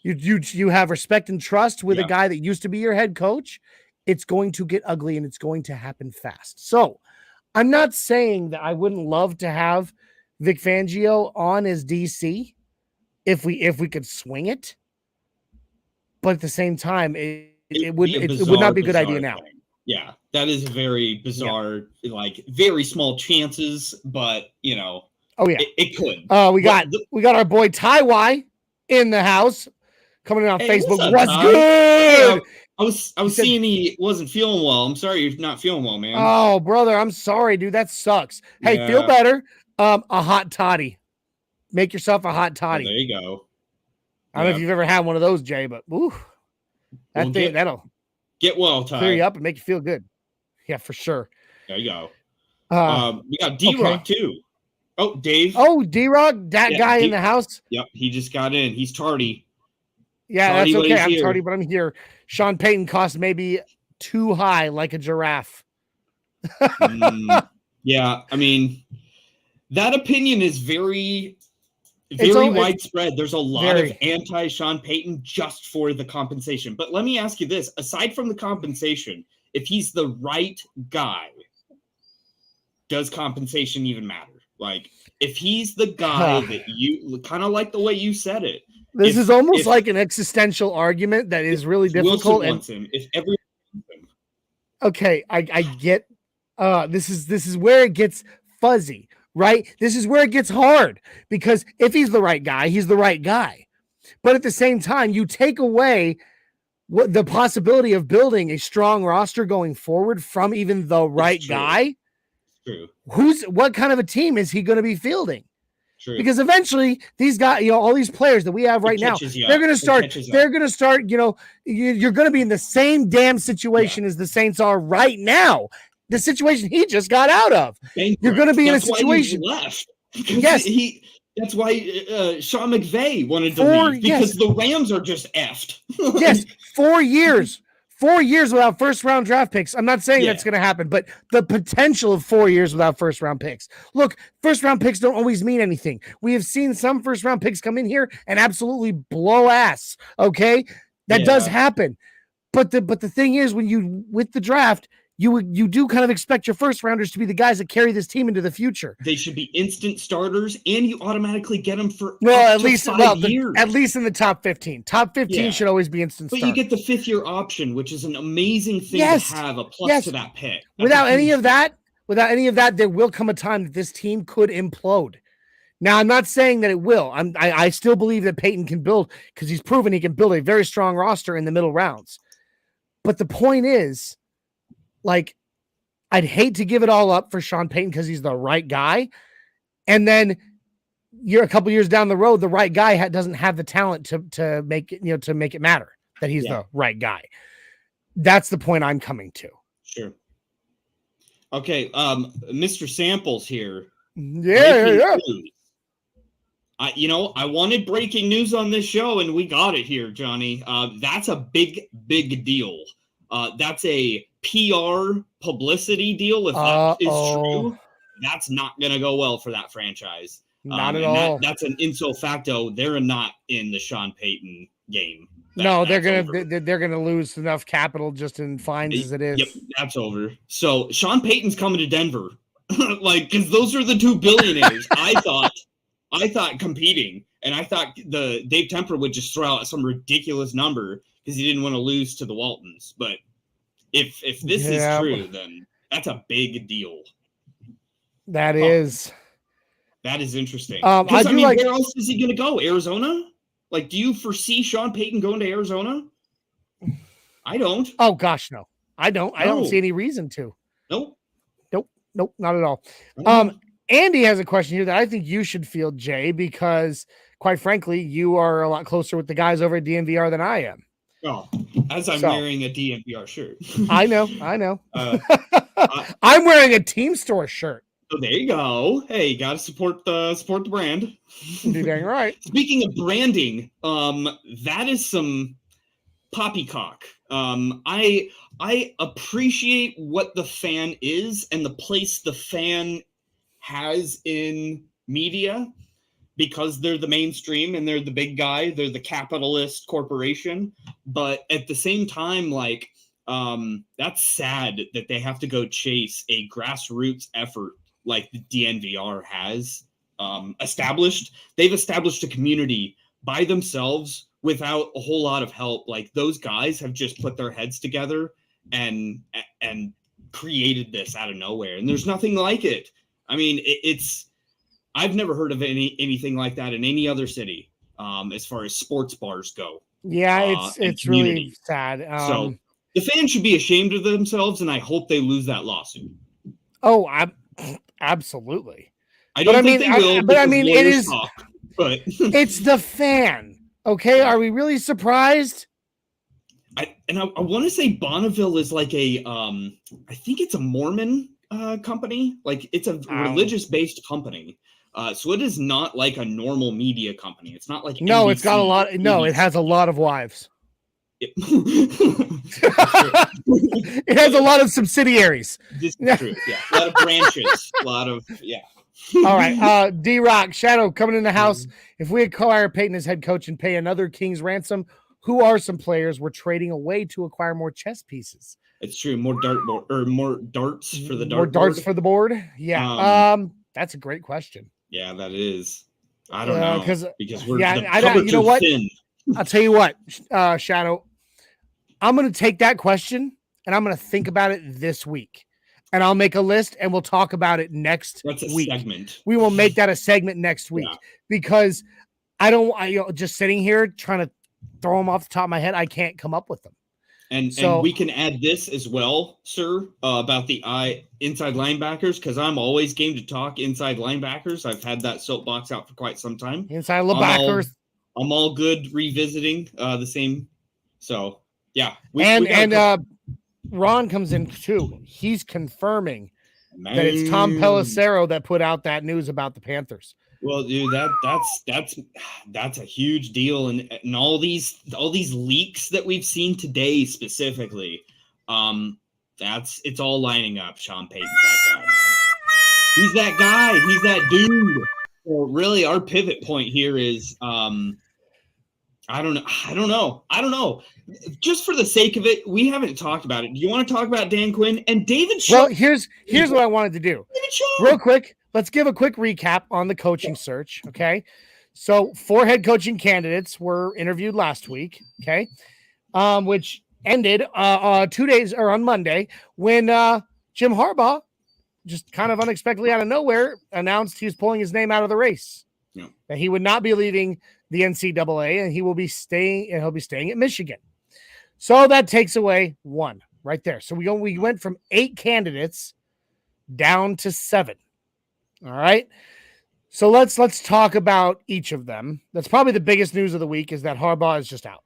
You have respect and trust with a guy that used to be your head coach. It's going to get ugly and it's going to happen fast. So I'm not saying that I wouldn't love to have Vic Fangio on as DC if we could swing it. But at the same time, it would not be a good idea now. Yeah, that is very bizarre, like very small chances, but Oh yeah, it could. We got our boy Ty Y in the house coming in on Facebook. What's Ty? good? I was seeing he wasn't feeling well. I'm sorry you're not feeling well, man. Oh, brother, I'm sorry, dude. That sucks. Hey, feel better. A hot toddy. Make yourself a hot toddy. There you go. I don't know if you've ever had one of those, Jay, but that'll get well, Ty. Clear you up and make you feel good. Yeah, for sure. There you go. We got D-Rock too. Oh, Dave. Oh, D-Rock, guy in the house. Yep, he just got in. He's tardy. Yeah, that's okay. I'm tardy, but I'm here. Sean Payton cost maybe too high, like a giraffe. Yeah, I mean, that opinion is very widespread. There's a lot of anti-Sean Payton just for the compensation. But let me ask you this. Aside from the compensation, if he's the right guy, does compensation even matter? Like, if he's the guy that you kind of like the way you said it. This is almost like an existential argument that is really difficult. Wilson wants him. If everyone wants him. Okay, I get this is where it gets fuzzy, right? This is where it gets hard because if he's the right guy, he's the right guy. But at the same time, you take away what the possibility of building a strong roster going forward from even the right guy. True. What kind of a team is he going to be fielding? True. Because eventually these guys, all these players that we have right now, they're going to start, you're going to be in the same damn situation as the Saints are right now. The situation he just got out of. You're going to be in a situation. Yes. That's why Sean McVay wanted to leave because the Rams are just effed. Yes. 4 years. 4 years without first-round draft picks. I'm not saying that's going to happen, but the potential of 4 years without first-round picks. Look, first-round picks don't always mean anything. We have seen some first-round picks come in here and absolutely blow ass, okay? That does happen. But the thing is, with the draft, you do kind of expect your first-rounders to be the guys that carry this team into the future. They should be instant starters, and you automatically get them for at least 5 years. At least in the top 15. Top 15 should always be instant starters. But you get the fifth-year option, which is an amazing thing to have, a plus to that pick. Without any of that, there will come a time that this team could implode. Now, I'm not saying that it will. I still believe that Peyton can build, because he's proven he can build a very strong roster in the middle rounds. But the point is, like, I'd hate to give it all up for Sean Payton because he's the right guy. And then you're a couple years down the road, the right guy doesn't have the talent to make it, to make it matter that he's the right guy. That's the point I'm coming to. Sure. Okay. Mr. Samples here. Yeah. I wanted breaking news on this show and we got it here, Johnny. That's a big, big deal. That's a PR publicity deal. If that is true, that's not going to go well for that franchise. Not at all. That's an ipso facto. They're not in the Sean Payton game. They're gonna lose enough capital just in fines as it is. Yep, that's over. So Sean Payton's coming to Denver, because those are the two billionaires. I thought competing, and I thought the Dave Temper would just throw out some ridiculous number because he didn't want to lose to the Waltons. But if this is true, then that's a big deal. That is interesting. where else is he going to go? Arizona? Like, do you foresee Sean Payton going to Arizona? I don't. Oh gosh, no. I don't see any reason to. Nope, not at all. Andy has a question here that I think you should field, Jay, because quite frankly, you are a lot closer with the guys over at DNVR than I am. Oh, as I'm wearing a DNVR shirt. I know. I'm wearing a Team Store shirt. Oh, there you go. Hey, you got to support the brand. You're dang right. Speaking of branding, that is some poppycock. I appreciate what the fan is and the place the fan has in media because they're the mainstream and they're the big guy. They're the capitalist corporation. But at the same time, like, that's sad that they have to go chase a grassroots effort like the DNVR has established. They've established a community by themselves without a whole lot of help. Like, those guys have just put their heads together and created this out of nowhere. And there's nothing like it. I mean, I've never heard of anything like that in any other city as far as sports bars go. Yeah, it's really sad. So the fans should be ashamed of themselves, and I hope they lose that lawsuit. Oh, absolutely. I don't think they will. But I mean, it is. But it's the fan. Okay, are we really surprised? I want to say Bonneville is like a I think it's a Mormon company. Like, it's a religious based company. So it is not like a normal media company. It's not like NBC, it's got a lot. No, it has a lot of wives. It has a lot of subsidiaries. This is true. Yeah, a lot of branches. All right, D-Rock, Shadow coming in the house. If we acquire Peyton as head coach and pay another king's ransom, who are some players we're trading away to acquire more chess pieces? It's true. More darts for the dartboard. More darts for the board. Yeah. That's a great question. Yeah, that is. I don't know because we're you know what? Thin. I'll tell you what, Shadow. I'm going to take that question and I'm going to think about it this week. And I'll make a list and we'll talk about it next week. Segment. We will make that a segment next week because just sitting here trying to throw them off the top of my head, I can't come up with them. And we can add this as well, sir, about the inside linebackers, because I'm always game to talk inside linebackers. I've had that soapbox out for quite some time. Inside linebackers. I'm all good revisiting the same. So, yeah. Ron comes in too. He's confirming that it's Tom Pelissero that put out that news about the Panthers. Well, dude, that's a huge deal, and all these leaks that we've seen today specifically, it's all lining up. Sean Payton's that guy. He's that guy. He's that dude. So really, our pivot point here is, I don't know. Just for the sake of it, we haven't talked about it. Do you want to talk about Dan Quinn and David Shaw? Well, here's what I wanted to do. Real quick, let's give a quick recap on the coaching search, okay? So 4 head coaching candidates were interviewed last week, okay? Which ended 2 days or on Monday when Jim Harbaugh just kind of unexpectedly out of nowhere announced he was pulling his name out of the race. Yeah. That he would not be leaving the NCAA and he'll be staying at Michigan. So that takes away 1 right there. So we went from 8 candidates down to 7. All right. So let's talk about each of them. That's probably the biggest news of the week is that Harbaugh is just out.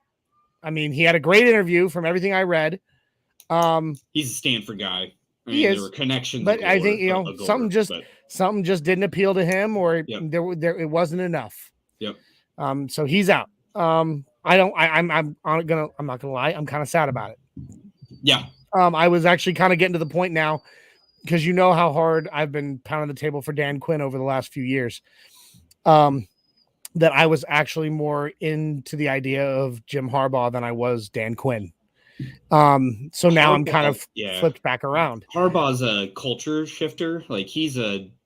I mean, he had a great interview from everything I read. He's a Stanford guy. He is. There were connections, but I think something just didn't appeal to him, or it wasn't enough. Yep. So he's out. I'm not gonna lie. I'm kind of sad about it. Yeah. I was actually kind of getting to the point now, because you know how hard I've been pounding the table for Dan Quinn over the last few years, that I was actually more into the idea of Jim Harbaugh than I was Dan Quinn. So now I'm kind of flipped back around. Harbaugh's a culture shifter. Like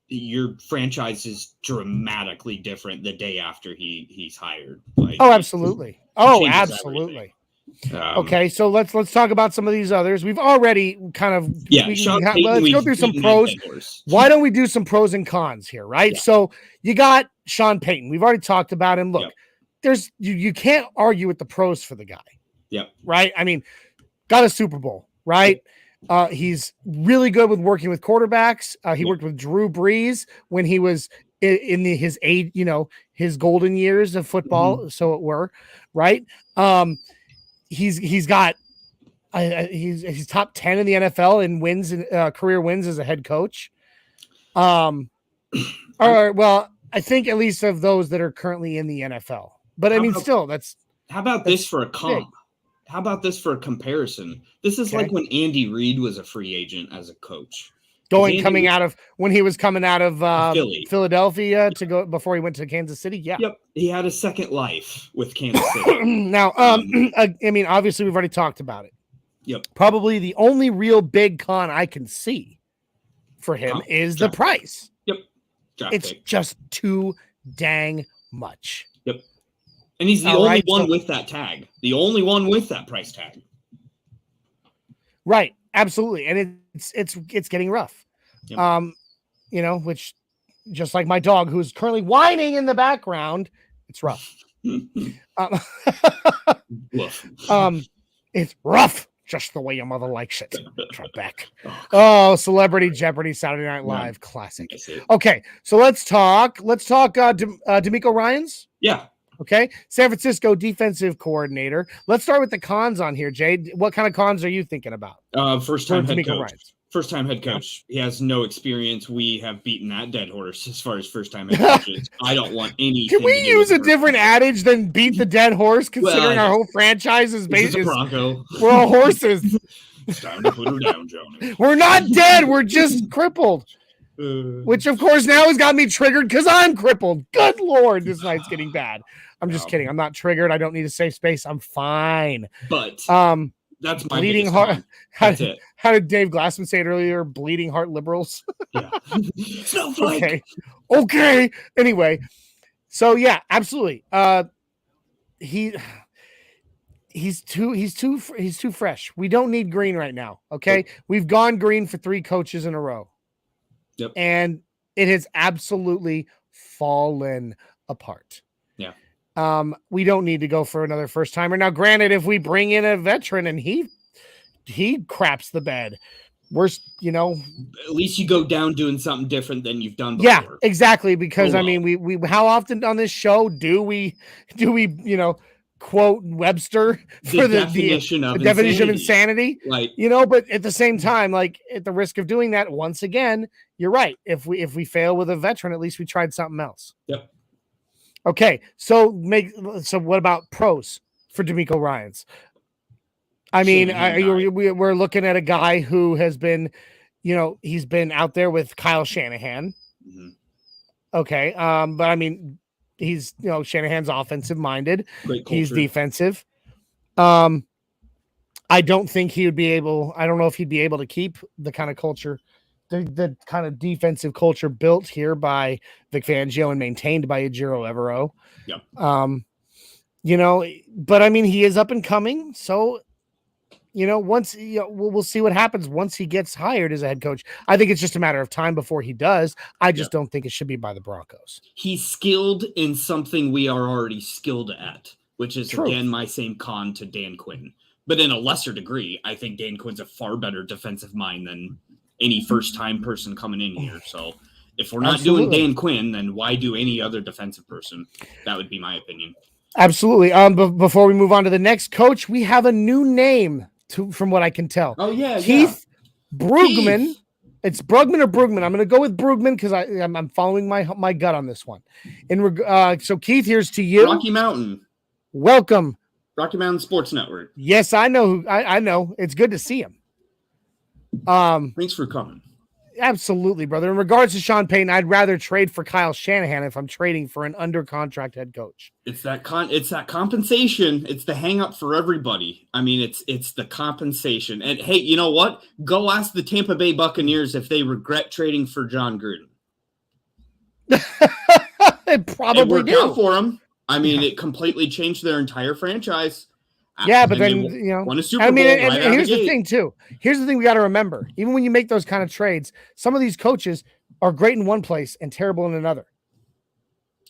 your franchise is dramatically different the day after he's hired. Like, absolutely. Absolutely. Okay, so let's talk about some of these others. We've already kind of let's go through some pros. Why don't we do some pros and cons here, right? Yeah. So you got Sean Payton. We've already talked about him. Look, there's you can't argue with the pros for the guy. Yep. Right? I mean, got a Super Bowl, right? He's really good with working with quarterbacks. He worked with Drew Brees when he was in his age, his golden years of football, so it were, right? He's got he's top 10 in the NFL in wins and career wins as a head coach. Well, I think at least of those that are currently in the NFL. But I mean, still, that's how about this for a comp? How about this for a comparison? This is like when Andy Reid was a free agent as a coach. Coming out of Philadelphia to go before he went to Kansas City. Yeah. Yep. He had a second life with Kansas City. Now, I mean, obviously we've already talked about it. Yep. Probably the only real big con I can see for him is the price. Yep. It's just too dang much. Yep. And he's the only one with that tag. The only one with that price tag. Right. Absolutely. And it's getting rough. Yep. Which just like my dog who's currently whining in the background, it's rough. It's rough, just the way your mother likes it. Trebek. Oh, Celebrity Jeopardy, Saturday Night Live, classic. Okay, so let's talk DeMeco Ryans. Yeah. Okay, San Francisco defensive coordinator. Let's start with the cons on here, Jade. What kind of cons are you thinking about? First-time head coach. First-time head coach. He has no experience. We have beaten that dead horse as far as first-time head coaches. I don't want any. Can we use a different adage than beat the dead horse, considering our whole franchise is based? Bronco. We're all horses. It's time to put her down, Johnny. We're not dead. We're just crippled. Which, of course, now has got me triggered because I'm crippled. Good Lord, this night's getting bad. I'm just kidding. I'm not triggered. I don't need a safe space. I'm fine. But that's my bleeding heart. How did Dave Glassman say it earlier? Bleeding heart liberals. Yeah. Snowflake. Okay. Anyway, so yeah, absolutely. He's too fresh. We don't need green right now. Okay, yep. We've gone green for 3 coaches in a row. Yep. And it has absolutely fallen apart. Yeah. We don't need to go for another first timer. Now, granted, if we bring in a veteran and he craps the bed, at least you go down doing something different than you've done before. Yeah, exactly. Because I mean, we how often on this show do we quote Webster for the definition of insanity? Right. But at the same time, like at the risk of doing that once again, you're right. If we fail with a veteran, at least we tried something else. Yep. Okay, so what about pros for DeMeco Ryans? I mean, we're looking at a guy who has been, he's been out there with Kyle Shanahan. Mm-hmm. Okay, but I mean, he's Shanahan's offensive minded. He's defensive. I don't think he would be able. I don't know if he'd be able to keep the kind of culture. The kind of defensive culture built here by Vic Fangio and maintained by Ejiro Evero. Yep. But I mean, he is up and coming. So, once we'll see what happens once he gets hired as a head coach. I think it's just a matter of time before he does. I just don't think it should be by the Broncos. He's skilled in something we are already skilled at, which is again my same con to Dan Quinn, but in a lesser degree. I think Dan Quinn's a far better defensive mind than any first-time person coming in here. So if we're not doing Dan Quinn, then why do any other defensive person? That would be my opinion. Absolutely. But before we move on to the next coach, we have a new name from what I can tell. Oh, yeah. Keith Brugman. Keith. It's Brugman or Brugman. I'm going to go with Brugman because I'm following my gut on this one. So, Keith, here's to you. Rocky Mountain. Welcome Rocky Mountain Sports Network. Yes, I know. I know. It's good to see him. Thanks for coming. Absolutely, brother. In regards to Sean Payton, I'd rather trade for Kyle Shanahan if I'm trading for an under contract head coach. It's that compensation. It's the hang up for everybody. I mean, it's the compensation. And hey, you know what? Go ask the Tampa Bay Buccaneers if they regret trading for John Gruden. They probably it worked out for them. I mean, it completely changed their entire franchise. Yeah, but then won a Super Bowl. And here's the thing too. Here's the thing we got to remember. Even when you make those kind of trades, some of these coaches are great in one place and terrible in another.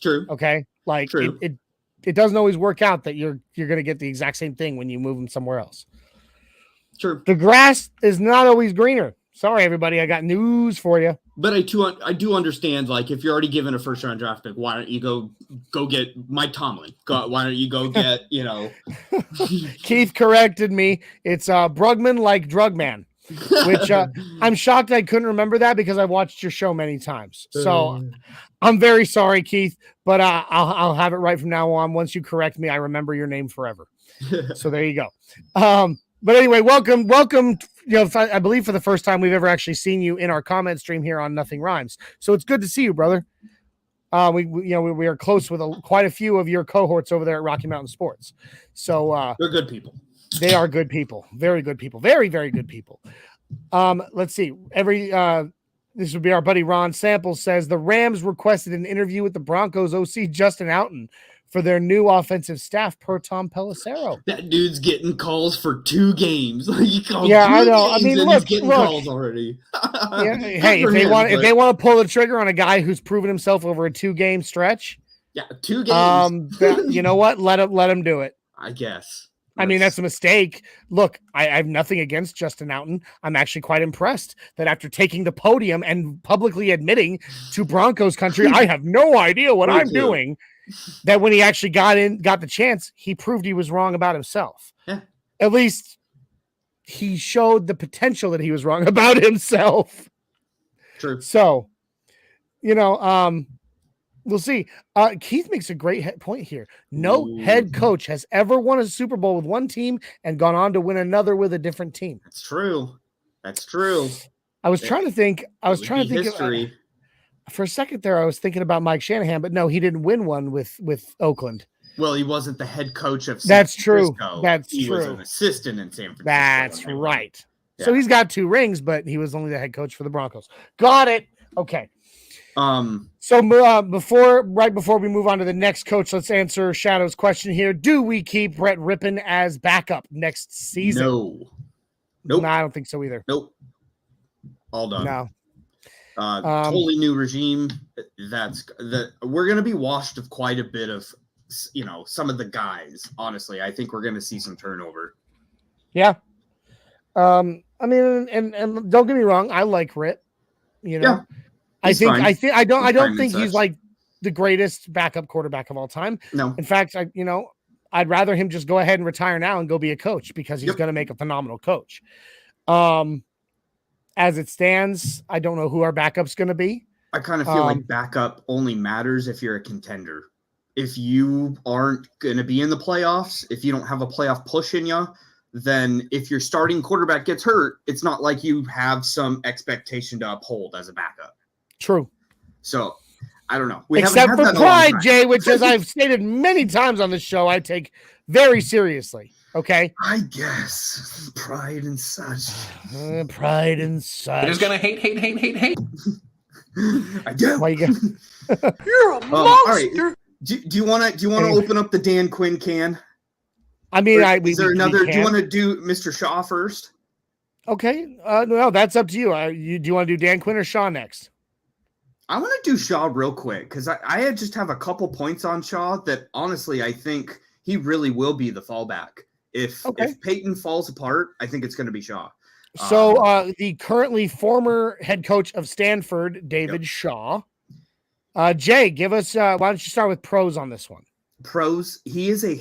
True. Okay, like True. It doesn't always work out that you're going to get the exact same thing when you move them somewhere else. True. The grass is not always greener. Sorry, everybody. I got news for you. But I do understand, like, if you're already given a first-round draft pick, why don't you go get Mike Tomlin? Why don't you go get, Keith corrected me. It's Brugman like Drugman, which I'm shocked I couldn't remember that because I've watched your show many times. So I'm very sorry, Keith, but I'll have it right from now on. Once you correct me, I remember your name forever. So there you go. But anyway, welcome. I believe for the first time we've ever actually seen you in our comment stream here on Nothing Rhymes. So it's good to see you, brother. We are close with quite a few of your cohorts over there at Rocky Mountain Sports. So they're good people. They are good people. Very good people. Very, very good people. Let's see. This would be our buddy Ron Samples says the Rams requested an interview with the Broncos OC Justin Houghton for their new offensive staff per Tom Pelissero. That dude's getting calls for 2 games. I know. I mean, look, calls already. Hey, if they want to pull the trigger on a guy who's proven himself over a 2-game stretch, 2 games. You know what? Let him do it. I guess. I mean, that's a mistake. Look, I have nothing against Justin Houghton. I'm actually quite impressed that after taking the podium and publicly admitting to Broncos Country, I have no idea what I'm doing, that when he actually got the chance, he proved he was wrong about himself. Yeah. At least he showed the potential that he was wrong about himself. True. So, we'll see. Keith makes a great point here. No head coach has ever won a Super Bowl with one team and gone on to win another with a different team. That's true. I was trying to think. History. For a second there, I was thinking about Mike Shanahan, but no, he didn't win one with Oakland. Well, he wasn't the head coach of San Francisco. True. That's he true. was an assistant in San Francisco. That's right. Yeah. So he's got 2 rings, but he was only the head coach for the Broncos. Got it. Okay. So right before we move on to the next coach, let's answer Shadow's question here. Do we keep Brett Rippon as backup next season? No. Nope. No, I don't think so either. Nope. All done. No. Totally new regime. We're going to be washed of quite a bit of, some of the guys. Honestly, I think we're going to see some turnover. Yeah. I mean, and don't get me wrong, I like Rip. Yeah. I don't think he's like the greatest backup quarterback of all time. No. In fact, I'd rather him just go ahead and retire now and go be a coach because he's going to make a phenomenal coach. As it stands, I don't know who our backup's going to be. I kind of feel like backup only matters if you're a contender. If you aren't going to be in the playoffs, if you don't have a playoff push in you, then if your starting quarterback gets hurt, it's not like you have some expectation to uphold as a backup. True. So, I don't know. Except for pride, Jay, which, as I've stated many times on this show, I take very seriously. Okay? I guess. Pride and such. Pride and such. You're just going to hate. I do. Why you You're a monster. All right. Do you want to open up the Dan Quinn can? I mean, do you want to do Mr. Shaw first? Okay. No, that's up to you. Do you want to do Dan Quinn or Shaw next? I want to do Shaw real quick because I just have a couple points on Shaw that honestly I think he really will be the fallback. If Peyton falls apart, I think it's going to be Shaw. So the currently former head coach of Stanford, David Shaw. Jay, give us. Why don't you start with pros on this one? Pros. He is a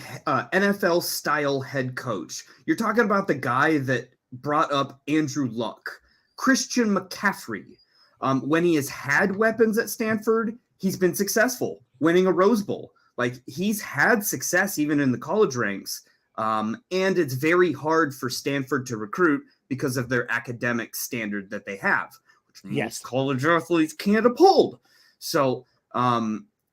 NFL style head coach. You're talking about the guy that brought up Andrew Luck, Christian McCaffrey. When he has had weapons at Stanford, he's been successful, winning a Rose Bowl. Like he's had success even in the college ranks. And it's very hard for Stanford to recruit because of their academic standard that they have, which most college athletes can't uphold. So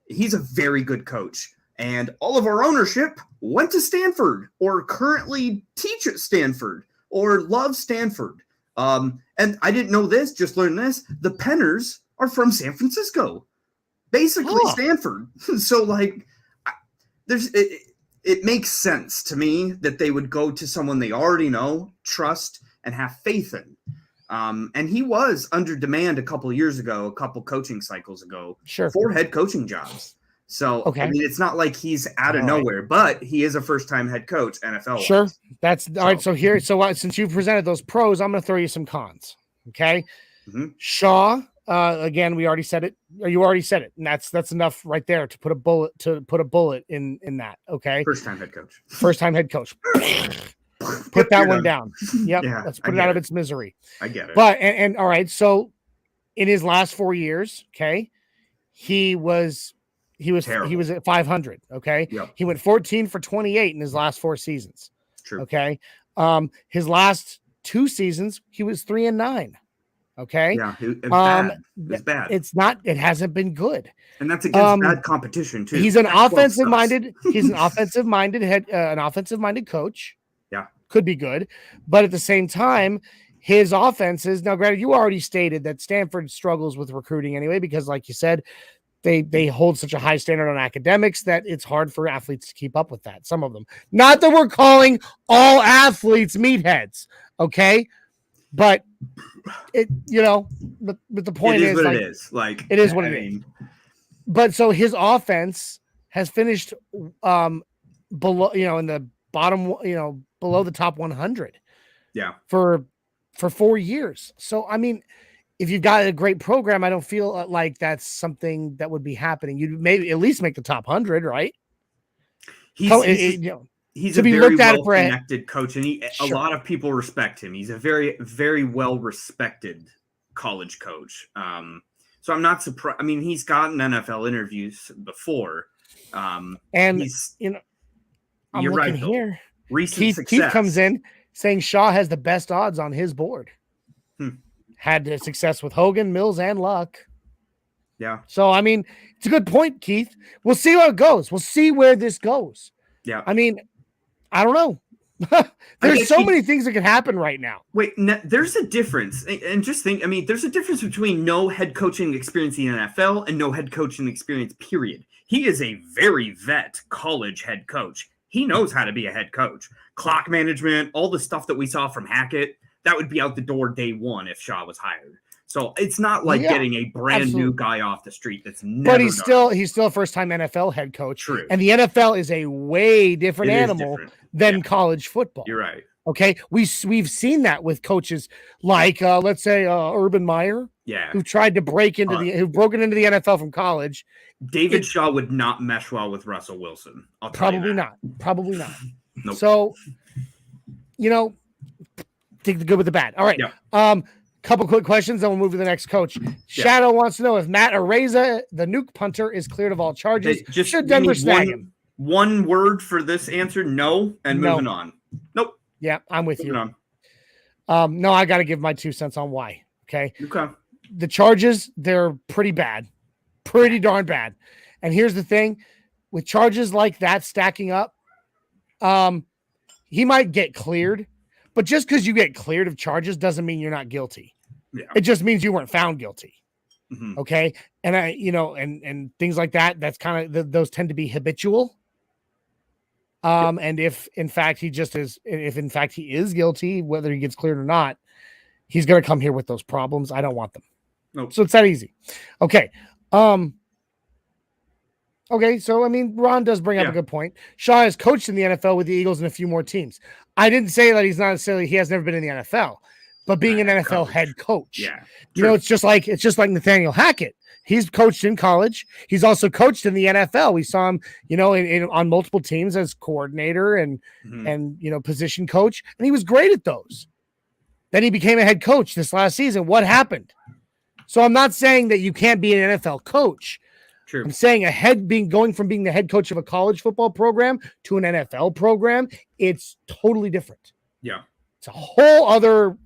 he's a very good coach. And all of our ownership went to Stanford or currently teach at Stanford or love Stanford. And I didn't know this, just learned this. The Penners are from San Francisco, basically Stanford. So like it makes sense to me that they would go to someone they already know, trust, and have faith in. And he was under demand a couple coaching cycles ago for head coaching jobs. So, I mean, it's not like he's out of nowhere, but he is a first-time head coach, NFL. Sure. That's all right. So here, since you presented those pros, I'm going to throw you some cons. Okay. Mm-hmm. Shaw, again, we already said it. Or you already said it. And that's enough right there to put a bullet in that. Okay. First-time head coach. Put that one down. Yep. Yeah, let's put it out of its misery. I get it. But, and all right. So in his last 4 years, okay, he was at 500. Okay. Yep. He went 14 for 28 in his last 4 seasons. True. Okay. His last 2 seasons, he was 3-9. Okay. Yeah. It's bad. It hasn't been good. And that's against bad competition too. He's an offensive minded coach. Yeah. Could be good. But at the same time, his offenses, now granted, you already stated that Stanford struggles with recruiting anyway, because like you said, they hold such a high standard on academics that it's hard for athletes to keep up with that. Some of them, not that we're calling all athletes meatheads. Okay. But but the point is what it is. Like, it is what it is. But so his offense has finished below, in the bottom, below the top 100. Yeah. For 4 years. So, I mean, if you've got a great program, I don't feel like that's something that would be happening. You'd maybe at least make the top 100, right? He's a very well-connected coach, and a lot of people respect him. He's a very, very well-respected college coach. So I'm not surprised. I mean, he's gotten NFL interviews before. And he's, I'm you're looking right, here. Recent success. Keith comes in saying Shaw has the best odds on his board. Had success with Hogan, Mills, and Luck. Yeah. So, I mean, it's a good point, Keith. We'll see how it goes. We'll see where this goes. Yeah. I mean, I don't know. There's so many things that can happen right now. Wait, there's a difference. And just think, I mean, there's a difference between no head coaching experience in the NFL and no head coaching experience, period. He is a very vet college head coach. He knows how to be a head coach. Clock management, all the stuff that we saw from Hackett, that would be out the door day one if Shaw was hired. So it's not like getting a brand new guy off the street that's never. But he's still a first-time NFL head coach. True. And the NFL is a way different animal than college football. You're right. Okay, we've seen that with coaches like let's say Urban Meyer, who tried to break into who broke into the NFL from college. David Shaw would not mesh well with Russell Wilson. Probably not. Nope. So, take the good with the bad. All right. Yeah. Couple quick questions, then we'll move to the next coach. Shadow wants to know if Matt Araiza, the nuke punter, is cleared of all charges. Should Denver snag him? One word for this answer: no, and moving on. Nope. Yeah, I'm with you. No, I got to give my 2 cents on why. Okay. The charges, they're pretty bad, pretty darn bad. And here's the thing: with charges like that stacking up, he might get cleared. But just because you get cleared of charges doesn't mean you're not guilty. Yeah. It just means you weren't found guilty. Mm-hmm. Okay. And and things like that, that's kind of, those tend to be habitual. And if in fact he is guilty, whether he gets cleared or not, he's going to come here with those problems. I don't want them. Nope. So it's that easy. Okay. Okay, so I mean, Ron does bring up a good point. Shaw has coached in the NFL with the Eagles and a few more teams. I didn't say that he has never been in the NFL, but being an NFL head coach, it's just like Nathaniel Hackett. He's coached in college. He's also coached in the NFL. We saw him, on multiple teams as coordinator and position coach, and he was great at those. Then he became a head coach this last season. What happened? So I'm not saying that you can't be an NFL coach. True. I'm saying going from being the head coach of a college football program to an NFL program, it's totally different. Yeah. It's a whole other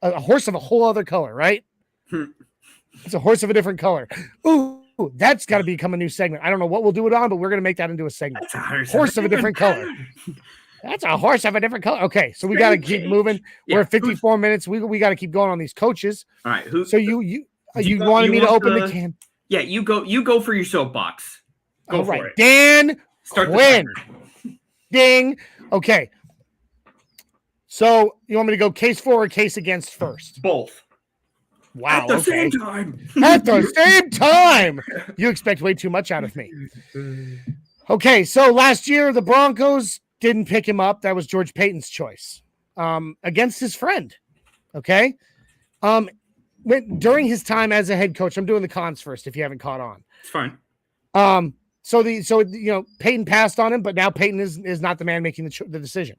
a horse of a whole other color, right? It's a horse of a different color. Ooh, that's got to become a new segment. I don't know what we'll do it on, but we're going to make that into a segment. That's a Horse of a different color. That's a horse of a different color. Okay, so we got to keep moving. Yeah, we're at 54 minutes. We got to keep going on these coaches. All right. So you wanted me to open the can. Yeah, you go for your soapbox. Go All for right. it. Dan Start Quinn. the timer. Ding. Okay. So you want me to go case for or case against first? Both. Wow. At the okay. same time. At the same time. You expect way too much out of me. Okay, so last year the Broncos didn't pick him up. That was George Payton's choice against his friend. Okay. During his time as a head coach, I'm doing the cons first if you haven't caught on. It's fine. So Payton passed on him, but now Payton is not the man making the decision.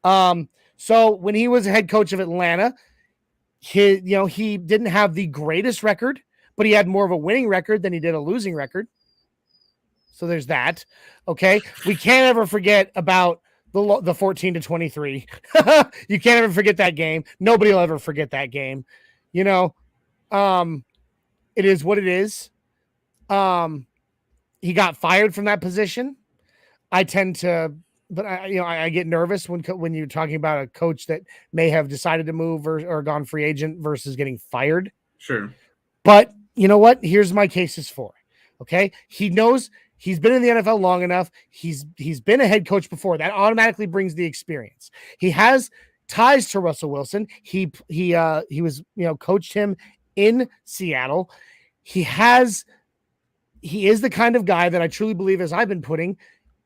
So when he was a head coach of Atlanta, he didn't have the greatest record, but he had more of a winning record than he did a losing record. So there's that. Okay. We can't ever forget about the 14-23. You can't ever forget that game. Nobody will ever forget that game. It is what it is. He got fired from that position. I tend to, but I get nervous when you're talking about a coach that may have decided to move or gone free agent versus getting fired. Sure. But you know what? Here's my cases for. Okay. He knows he's been in the NFL long enough. He's been a head coach before. That automatically brings the experience. He has ties to Russell Wilson. He was, coached him in Seattle. He is the kind of guy that I truly believe, as I've been putting,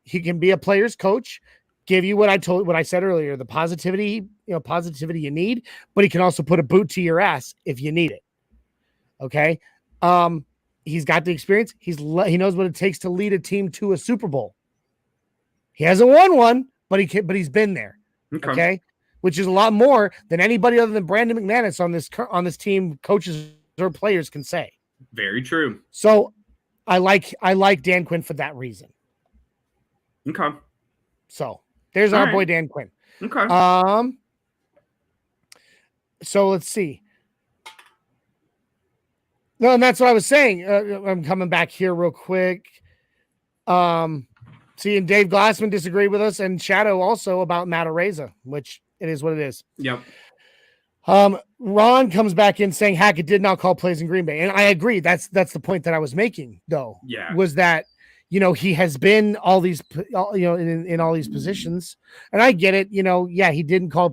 he can be a player's coach, give you what I said earlier, the positivity you need, but he can also put a boot to your ass if you need it. Okay. He's got the experience. He knows what it takes to lead a team to a Super Bowl. He hasn't won one, but he's been there. Okay. Which is a lot more than anybody other than Brandon McManus on this team, coaches or players can say. Very true. So I like Dan Quinn for that reason. Okay. So there's our boy Dan Quinn. Okay. So let's see. No, and that's what I was saying. I'm coming back here real quick. Seeing Dave Glassman disagree with us, and Shadow also about Matt Araiza, which it is what it is. Yep. Ron comes back in saying Hackett did not call plays in Green Bay, and I agree. That's the point that I was making, though. Yeah. Was that he has been all these in all these positions, and I get it. He didn't call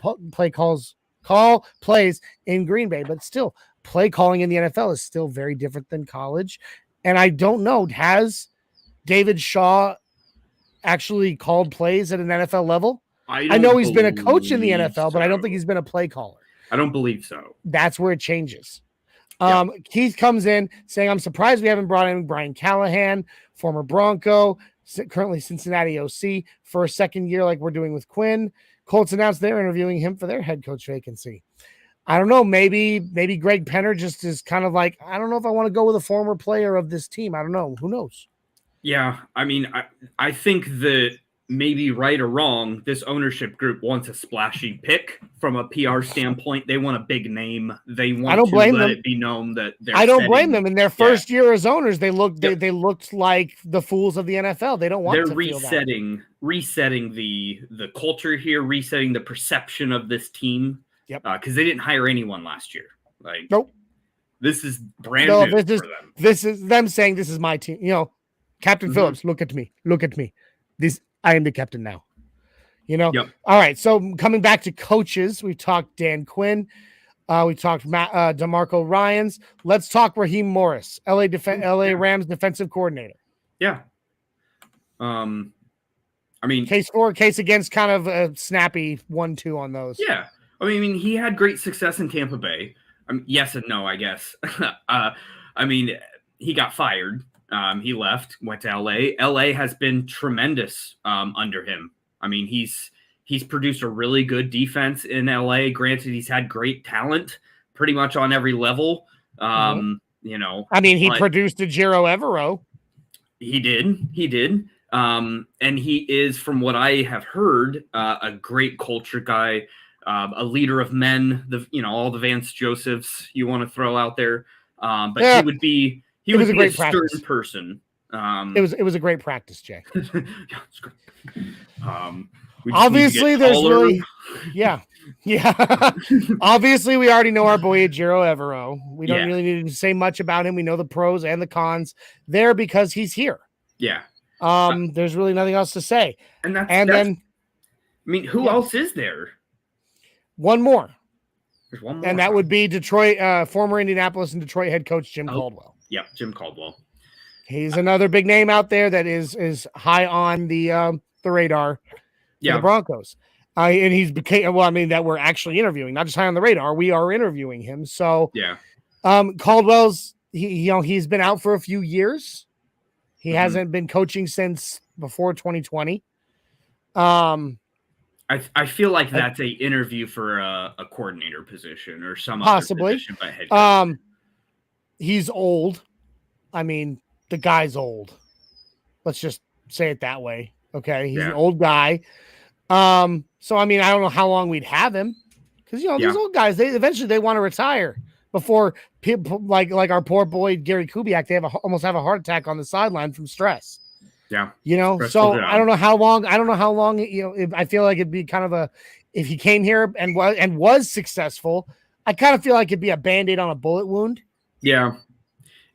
plays in Green Bay, but still. Play calling in the NFL is still very different than college. And I don't know, has David Shaw actually called plays at an NFL level? I know he's been a coach in the NFL, but I don't think he's been a play caller. I don't believe so. That's where it changes. Keith comes in saying, I'm surprised we haven't brought in Brian Callahan, former Bronco, currently Cincinnati OC, for a second year like we're doing with Quinn. Colts announced they're interviewing him for their head coach vacancy. I don't know. Maybe Greg Penner just is kind of like, I don't know if I want to go with a former player of this team. I don't know. Who knows? Yeah. I mean, I think that maybe right or wrong, this ownership group wants a splashy pick from a PR standpoint. They want a big name. They want to let it be known that they're I don't blame them. In their first year as owners, they looked like the fools of the NFL. They don't want They're to resetting the culture here, resetting the perception of this team. Yep. Because they didn't hire anyone last year. Nope. This is brand new for them. This is them saying, this is my team. Captain Phillips, look at me. I am the captain now. Yep. All right. So coming back to coaches, we talked Dan Quinn. We talked DeMarco Ryans. Let's talk Raheem Morris, LA Rams defensive coordinator. Yeah. I mean, case for, case against, kind of a snappy 1-2 on those. Yeah. I mean, he had great success in Tampa Bay. Yes and no, I guess. He got fired. He left, went to LA. LA has been tremendous under him. I mean, he's produced a really good defense in LA. Granted, he's had great talent pretty much on every level. I mean, he but produced a Jiro Evero. He did. And he is, from what I have heard, a great culture guy, a leader of men, all the Vance Josephs you want to throw out there. But Yeah. he would be a great stern practice. person. It was a great practice, Jay. Yeah, it's great. Obviously, there's really, yeah. Obviously, we already know our boy Jiro Evero. We don't really need to say much about him. We know the pros and the cons there because he's here. Yeah. There's really nothing else to say. And then, I mean, who else is there? One more. There's one more, and that would be Detroit, former Indianapolis and Detroit head coach Jim Caldwell. Yeah, Jim Caldwell. He's another big name out there that is high on the radar for the Broncos. And he's became that we're actually interviewing, not just high on the radar. We are interviewing him. So Caldwell's he's been out for a few years. He hasn't been coaching since before 2020. I feel like that's a interview for a coordinator position or some possibly other position by head coach. He's old. I mean, the guy's old. Let's just say it that way. Okay. He's an old guy. So I mean, I don't know how long we'd have him because these old guys, they eventually want to retire before people like our poor boy Gary Kubiak, they almost have a heart attack on the sideline from stress. Yeah. So I don't know how long, I feel like it'd be kind of if he came here and was successful, I kind of feel like it'd be a Band-Aid on a bullet wound. Yeah.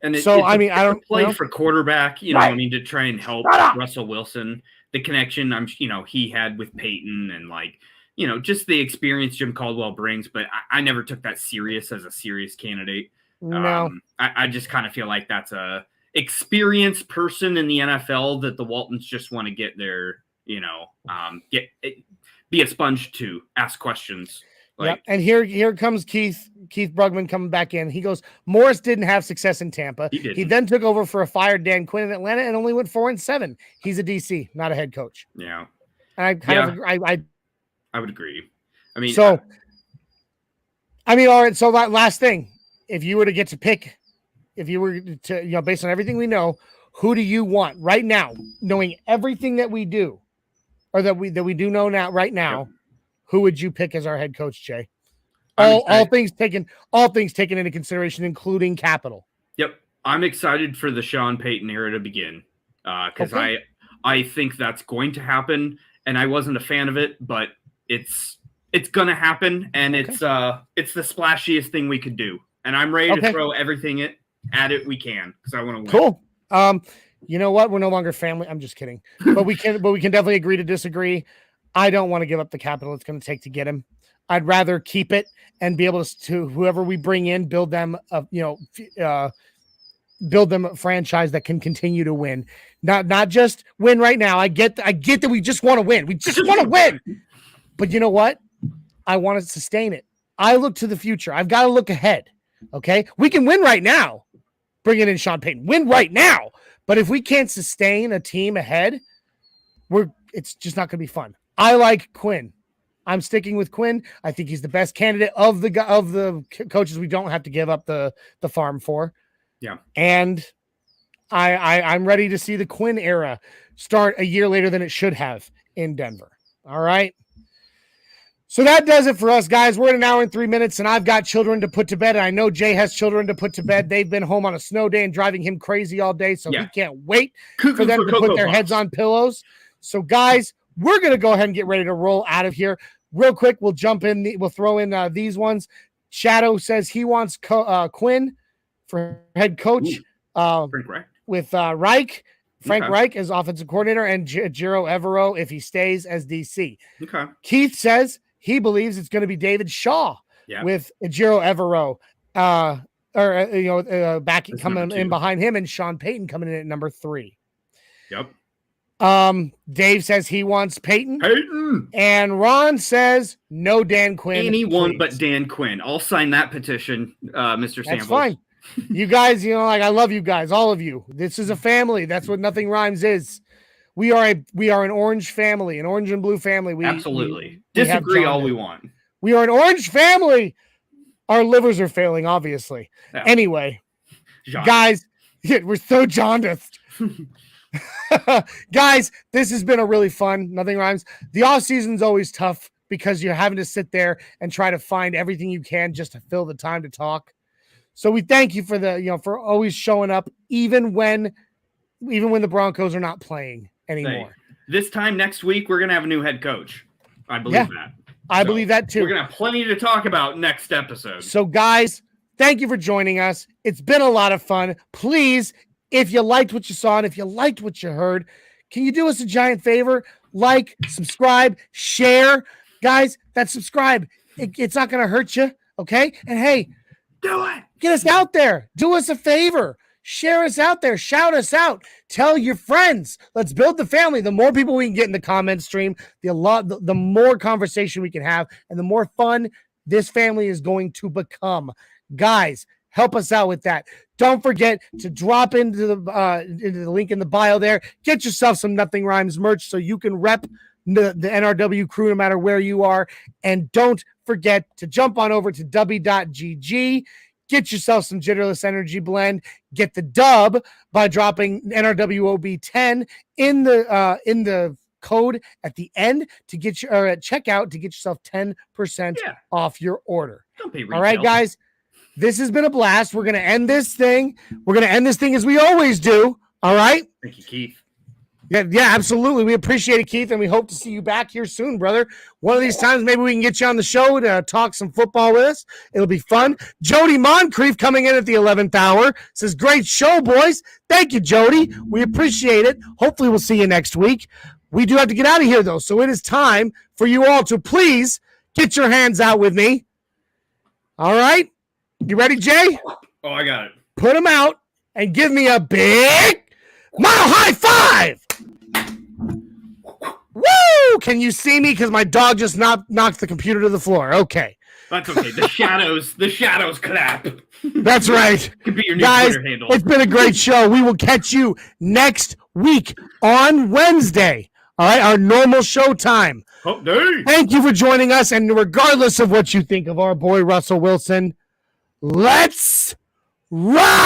And I don't play for quarterback, to try and help Russell Wilson, the connection he had with Peyton and just the experience Jim Caldwell brings, but I never took that serious as a serious candidate. No. I just kind of feel like that's a experienced person in the NFL that the Waltons just want to get their, be a sponge to ask questions. And here comes Keith Brugman coming back in. He goes, Morris didn't have success in Tampa. He then took over for a fired Dan Quinn in Atlanta and only went 4-7. He's a DC, not a head coach. Yeah. And I would agree. I mean, all right. So that last thing, if you were to get to pick, if you were to, based on everything we know, who do you want right now, knowing everything that we do, or that we do know now, right now, who would you pick as our head coach, Jay? All things taken into consideration, including capital. Yep. I'm excited for the Sean Payton era to begin. Because I think that's going to happen. And I wasn't a fan of it, but it's gonna happen, and it's the splashiest thing we could do. And I'm ready to throw everything at it we can because I want to win. Cool. You know what? We're no longer family. I'm just kidding. But we can definitely agree to disagree. I don't want to give up the capital it's going to take to get him. I'd rather keep it and be able to whoever we bring in, build them a franchise that can continue to win. Not just win right now. I get that we just want to win. We just want to win. But you know what? I want to sustain it. I look to the future. I've got to look ahead. Okay? We can win right now. Bringing in Sean Payton. Win right now. But if we can't sustain a team ahead, it's just not going to be fun. I like Quinn. I'm sticking with Quinn. I think he's the best candidate of the coaches we don't have to give up the farm for. Yeah. And I'm ready to see the Quinn era start a year later than it should have in Denver. All right. So that does it for us, guys. We're at 1 hour and 3 minutes, and I've got children to put to bed. And I know Jay has children to put to bed. They've been home on a snow day and driving him crazy all day, so he can't wait for them to put their heads on pillows. So, guys, we're going to go ahead and get ready to roll out of here. Real quick, we'll jump in. We'll throw in these ones. Shadow says he wants Quinn for head coach with Reich. Frank Reich as offensive coordinator and Jiro Evero if he stays as DC. Okay. Keith says he believes it's going to be David Shaw with Jiro Evero, back coming in behind him, and Sean Payton coming in at number 3. Yep. Dave says he wants Peyton. And Ron says no Dan Quinn. Anyone but Dan Quinn. I'll sign that petition, Mr. Samples. That's fine. You guys, I love you guys, all of you. This is a family. That's what Nothing Rhymes is. We are an orange family, an orange and blue family. Absolutely. Disagree all we want. We are an orange family. Our livers are failing, obviously. Yeah. Anyway. Guys, we're so jaundiced. Guys, this has been a really fun, nothing rhymes. The off season's always tough because you're having to sit there and try to find everything you can just to fill the time to talk. So we thank you for for always showing up, even when the Broncos are not playing anymore. This time next week, we're gonna have a new head coach. I believe that. I believe that too. We're gonna have plenty to talk about next episode. So guys, thank you for joining us. It's been a lot of fun. Please, if you liked what you saw and if you liked what you heard, can you do us a giant favor? Like, subscribe, share. Guys, that subscribe, it's not going to hurt you, okay? And hey, do it. Get us out there. Do us a favor. Share us out there. Shout us out. Tell your friends. Let's build the family. The more people we can get in the comment stream, the more conversation we can have, and the more fun this family is going to become. Guys, help us out with that. Don't forget to drop into the link in the bio there. Get yourself some Nothing Rhymes merch so you can rep the NRW crew no matter where you are. And don't forget to jump on over to w.gg. Get yourself some Jitterless Energy Blend. Get the dub by dropping NRWOB10 in the code at the end to get you, or at checkout to get yourself 10% off your order. Don't pay retail. All right, guys. This has been a blast. We're going to end this thing. We're going to end this thing as we always do. All right? Thank you, Keith. Yeah, absolutely. We appreciate it, Keith, and we hope to see you back here soon, brother. One of these times, maybe we can get you on the show to talk some football with us. It'll be fun. Jody Moncrief coming in at the 11th hour says, great show, boys. Thank you, Jody. We appreciate it. Hopefully we'll see you next week. We do have to get out of here, though, so it is time for you all to please get your hands out with me. All right? You ready, Jay? Oh, I got it. Put them out and give me a big mile high five. Woo! Can you see me? Because my dog just knocked the computer to the floor. Okay. That's okay. The shadows clap. That's right. Could be your new Guys, Twitter handle. It's been a great show. We will catch you next week on Wednesday. All right, our normal show time. Hump day. Thank you for joining us. And regardless of what you think of our boy Russell Wilson, let's ride!